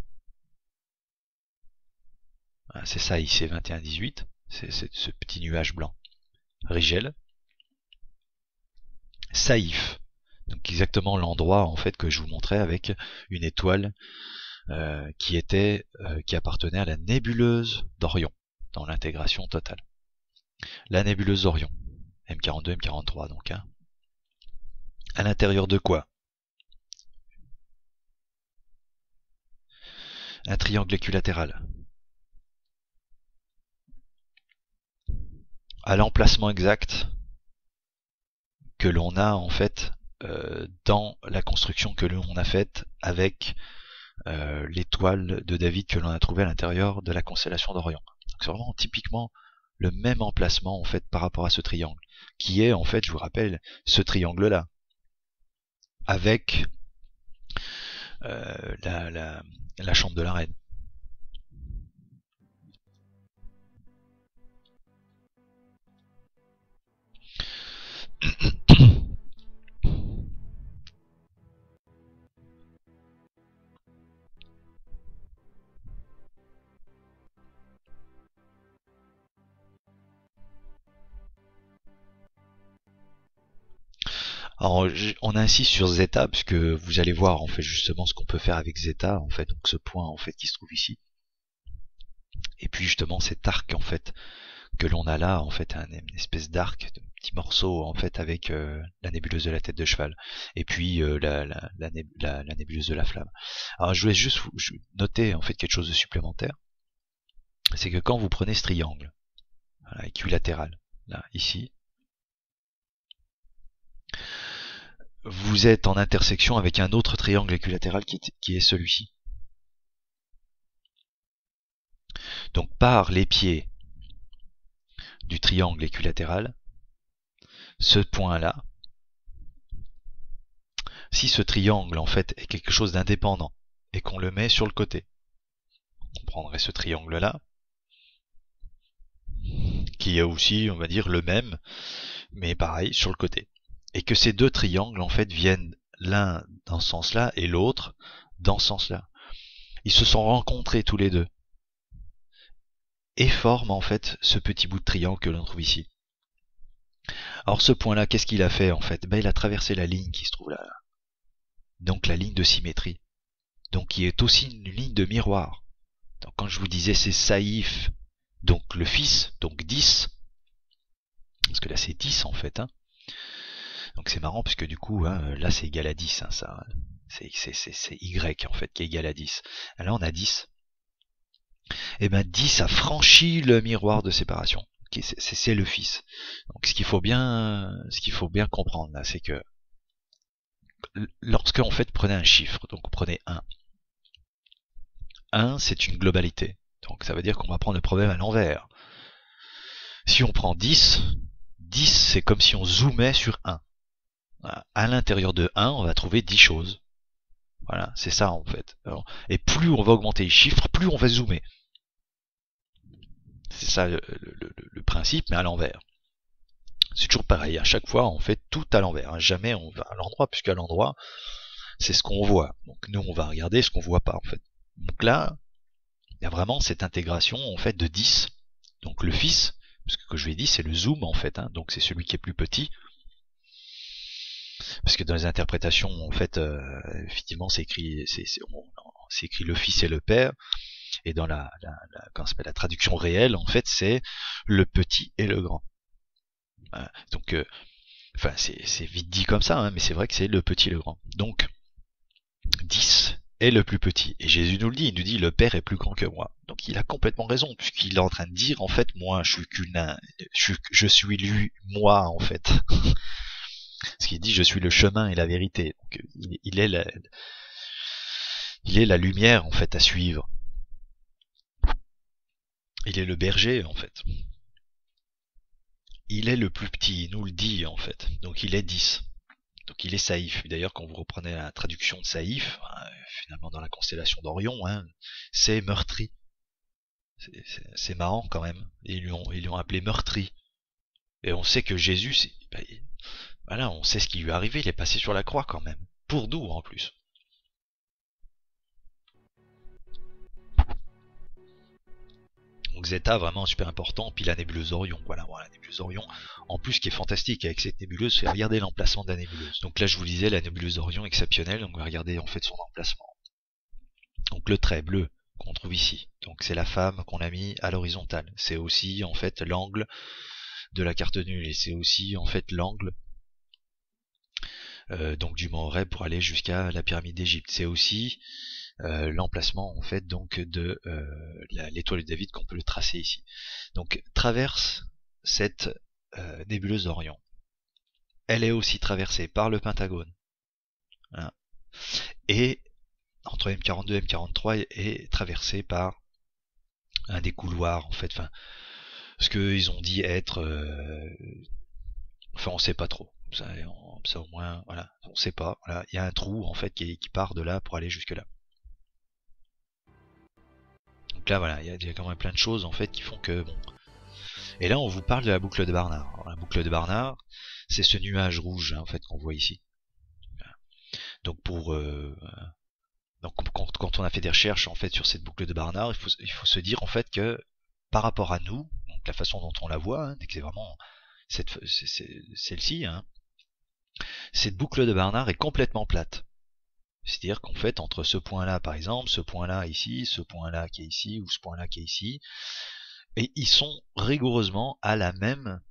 C'est ça IC 2118, c'est ce petit nuage blanc. Rigel, Saïf, donc exactement l'endroit en fait que je vous montrais avec une étoile qui appartenait à la nébuleuse d'Orion dans l'intégration totale. La nébuleuse d'Orion, M42, M43 donc. Hein. À l'intérieur de quoi? Un triangle équilatéral. À l'emplacement exact que l'on a en fait dans la construction que l'on a faite avec l'étoile de David que l'on a trouvée à l'intérieur de la constellation d'Orion. Donc c'est vraiment typiquement le même emplacement en fait par rapport à ce triangle, qui est en fait, je vous rappelle, ce triangle-là, avec la chambre de la reine. Alors, on insiste sur zeta puisque vous allez voir en fait justement ce qu'on peut faire avec zeta en fait, donc ce point en fait qui se trouve ici. Et puis justement cet arc en fait que l'on a là en fait une espèce d'arc, de petit morceau en fait avec la nébuleuse de la tête de cheval et puis la nébuleuse de la flamme. Alors je voulais juste noter en fait quelque chose de supplémentaire, c'est que quand vous prenez ce triangle voilà, équilatéral là ici, vous êtes en intersection avec un autre triangle équilatéral qui est celui-ci. Donc par les pieds du triangle équilatéral, ce point-là, si ce triangle en fait est quelque chose d'indépendant et qu'on le met sur le côté, on prendrait ce triangle-là, qui est aussi, on va dire, le même, mais pareil, sur le côté. Et que ces deux triangles en fait viennent l'un dans ce sens-là et l'autre dans ce sens-là. Ils se sont rencontrés tous les deux et forment en fait ce petit bout de triangle que l'on trouve ici. Alors ce point-là, qu'est-ce qu'il a fait en fait? Il a traversé la ligne qui se trouve là. Donc la ligne de symétrie. Donc qui est aussi une ligne de miroir. Donc quand je vous disais c'est Saïf, donc le fils, donc 10, parce que là c'est 10 en fait. Hein. Donc c'est marrant parce que du coup, hein, là c'est égal à 10, hein, ça. C'est Y en fait qui est égal à 10. Là on a 10. Et ben 10 a franchi le miroir de séparation. C'est le Fils. Donc ce qu'il faut bien comprendre là, c'est que lorsque en fait prenez un chiffre, donc vous prenez 1. 1 c'est une globalité. Donc ça veut dire qu'on va prendre le problème à l'envers. Si on prend 10, 10 c'est comme si on zoomait sur 1. À l'intérieur de 1, on va trouver 10 choses. Voilà, c'est ça en fait. Et plus on va augmenter les chiffres, plus on va zoomer. C'est ça le principe, mais à l'envers. C'est toujours pareil, à chaque fois on fait tout à l'envers. Jamais on va à l'endroit, puisqu'à l'endroit, c'est ce qu'on voit. Donc nous on va regarder ce qu'on voit pas en fait. Donc là, il y a vraiment cette intégration en fait de 10. Donc le Fils, parce que je l'ai dit, c'est le zoom en fait, hein, donc c'est celui qui est plus petit. Parce que dans les interprétations, en fait, effectivement, c'est écrit le Fils et le Père, et dans la traduction réelle, en fait, c'est le petit et le grand. Donc, enfin, c'est vite dit comme ça, hein, mais c'est vrai que c'est le petit et le grand. Donc, 10 est le plus petit. Et Jésus nous le dit, il nous dit le Père est plus grand que moi. Donc il a complètement raison, puisqu'il est en train de dire, en fait, moi, je suis lui, moi, en fait. Parce qu'il dit, je suis le chemin et la vérité. Donc, il est la lumière, en fait, à suivre. Il est le berger, en fait. Il est le plus petit, il nous le dit, en fait. Donc il est 10. Donc il est Saïf. D'ailleurs, quand vous reprenez la traduction de Saïf, finalement dans la constellation d'Orion, hein, c'est meurtri. C'est marrant quand même. Ils lui ont appelé meurtri. Et on sait que Jésus, voilà, on sait ce qui lui est arrivé. Il est passé sur la croix quand même. Pour nous, en plus. Donc Zeta, vraiment super important. Puis la nébuleuse Orion. Voilà, la nébuleuse Orion. En plus, ce qui est fantastique avec cette nébuleuse, c'est regarder l'emplacement de la nébuleuse. Donc là, je vous disais, la nébuleuse Orion exceptionnelle. Donc on va regarder en fait son emplacement. Donc le trait bleu qu'on trouve ici. Donc c'est la femme qu'on a mis à l'horizontale. C'est aussi en fait l'angle de la carte nulle et c'est aussi en fait l'angle donc du mont Horeb pour aller jusqu'à la pyramide d'Égypte. C'est aussi l'emplacement en fait donc de l'étoile de David qu'on peut le tracer ici. Donc traverse cette nébuleuse d'Orion. Elle est aussi traversée par le Pentagone. Voilà. Et entre M42 et M43 est traversée par un des couloirs en fait, enfin ce qu'ils ont dit être enfin on sait pas trop, ça au moins voilà, on sait pas, voilà, il y a un trou en fait qui part de là pour aller jusque là. Donc là voilà, il y a quand même plein de choses en fait qui font que bon. Et là on vous parle de la boucle de Barnard. Alors, la boucle de Barnard, c'est ce nuage rouge hein, en fait qu'on voit ici. Donc quand on a fait des recherches en fait sur cette boucle de Barnard, il faut se dire en fait que par rapport à nous, donc la façon dont on la voit, hein, c'est vraiment celle-ci, hein, cette boucle de Barnard est complètement plate. C'est-à-dire qu'en fait, entre ce point-là, par exemple, ce point-là ici, ce point-là qui est ici, ou ce point-là qui est ici, et ils sont rigoureusement à la même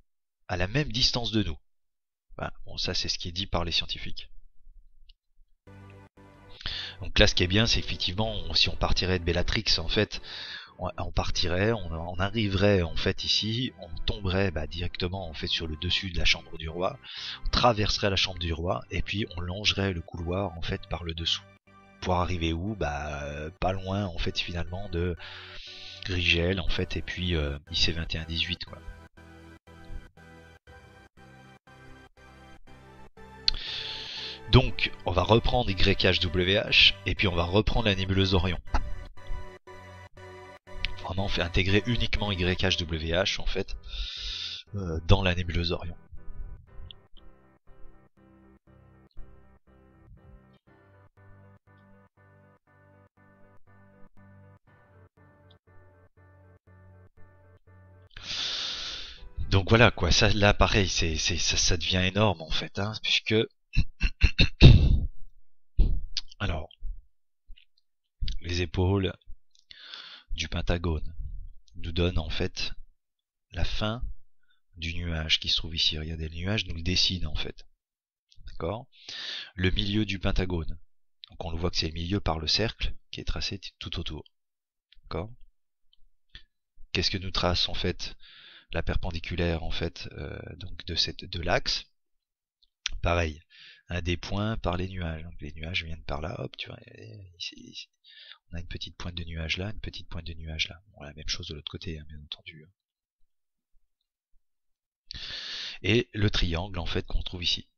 distance de nous. Voilà. Bon, ça c'est ce qui est dit par les scientifiques. Donc là, ce qui est bien, c'est effectivement, si on partirait de Bellatrix, en fait, on partirait, on arriverait en fait ici, on tomberait directement en fait sur le dessus de la chambre du roi, on traverserait la chambre du roi et puis on longerait le couloir en fait par le dessous. Pour arriver où pas loin en fait finalement de Rigel en fait et puis IC2118 quoi. Donc on va reprendre YHWH et puis on va reprendre la nébuleuse d'Orion. Vraiment fait intégrer uniquement YHWH en fait dans la nébuleuse d'Orion. Donc voilà quoi, ça là pareil, ça devient énorme en fait, hein, puisque alors les épaules du Pentagone nous donnent en fait la fin du nuage qui se trouve ici. Regardez, le nuage nous le dessine en fait. D'accord ? Le milieu du Pentagone. Donc on le voit que c'est le milieu par le cercle qui est tracé tout autour. D'accord ? qu'est-ce que nous trace en fait la perpendiculaire en fait donc de l'axe. Pareil, un des points par les nuages. Donc les nuages viennent par là, hop, tu vois, ici, on a une petite pointe de nuage là, une petite pointe de nuage là. Bon, la même chose de l'autre côté, hein, bien entendu. Et le triangle en fait qu'on trouve ici,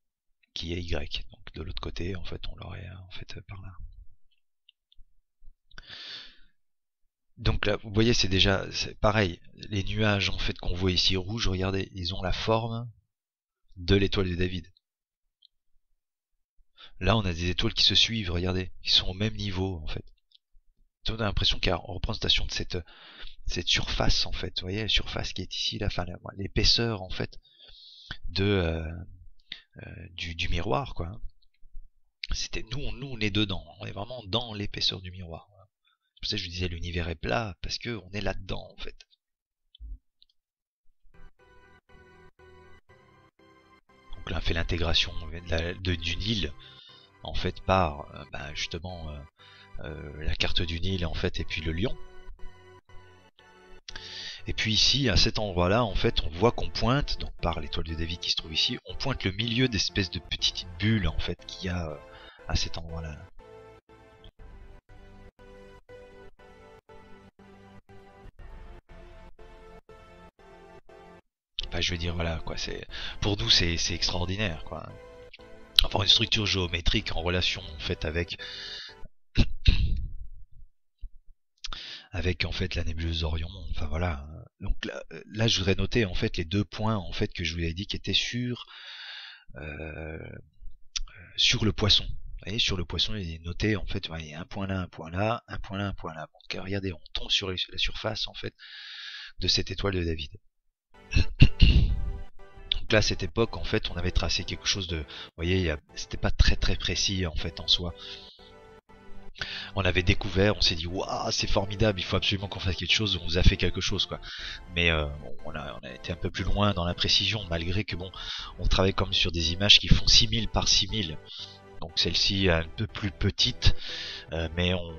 qui est Y. Donc de l'autre côté, en fait, on l'aurait en fait par là. Donc là, vous voyez, c'est pareil. Les nuages en fait qu'on voit ici rouges, regardez, ils ont la forme de l'étoile de David. Là, on a des étoiles qui se suivent, regardez, ils sont au même niveau en fait. On a l'impression qu'il y a une représentation de cette surface en fait. Vous voyez, la surface qui est ici, là, l'épaisseur en fait de du miroir, quoi. C'était nous on est dedans, on est vraiment dans l'épaisseur du miroir. C'est pour ça que je disais l'univers est plat, parce que on est là-dedans en fait. Donc là on fait l'intégration du Nil en fait par justement la carte du Nil en fait et puis le lion. Et puis ici, à cet endroit-là, en fait, on voit qu'on pointe, donc par l'étoile de David qui se trouve ici, on pointe le milieu d'espèces de petites bulles en fait qu'il y a à cet endroit-là. Enfin, je veux dire, voilà, quoi, pour nous, c'est extraordinaire, quoi. Enfin, une structure géométrique en relation, en fait, avec en fait la nébuleuse d'Orion. Enfin voilà. Donc là, je voudrais noter en fait les deux points en fait que je vous avais dit qui étaient sur le poisson. Vous voyez, sur le poisson, il est noté en fait, il y a un point là, un point là, un point là, un point là. Donc regardez, on tombe sur la surface en fait de cette étoile de David. Donc là, à cette époque, en fait, on avait tracé quelque chose de, vous voyez, c'était pas très très précis en fait en soi. On avait découvert, on s'est dit waouh, c'est formidable, il faut absolument qu'on fasse quelque chose, on vous a fait quelque chose quoi. Mais on a été un peu plus loin dans la précision, malgré que bon, on travaille comme sur des images qui font 6000 par 6000. Donc celle-ci est un peu plus petite, mais on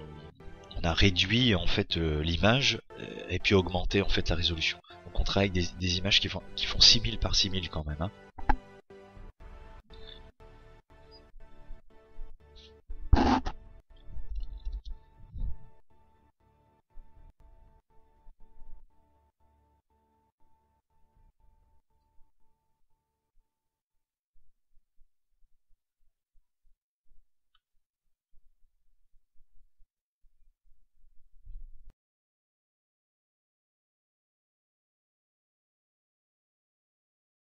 a réduit en fait l'image et puis augmenté en fait la résolution. Donc on travaille avec des images qui font 6000 par 6000 quand même. Hein.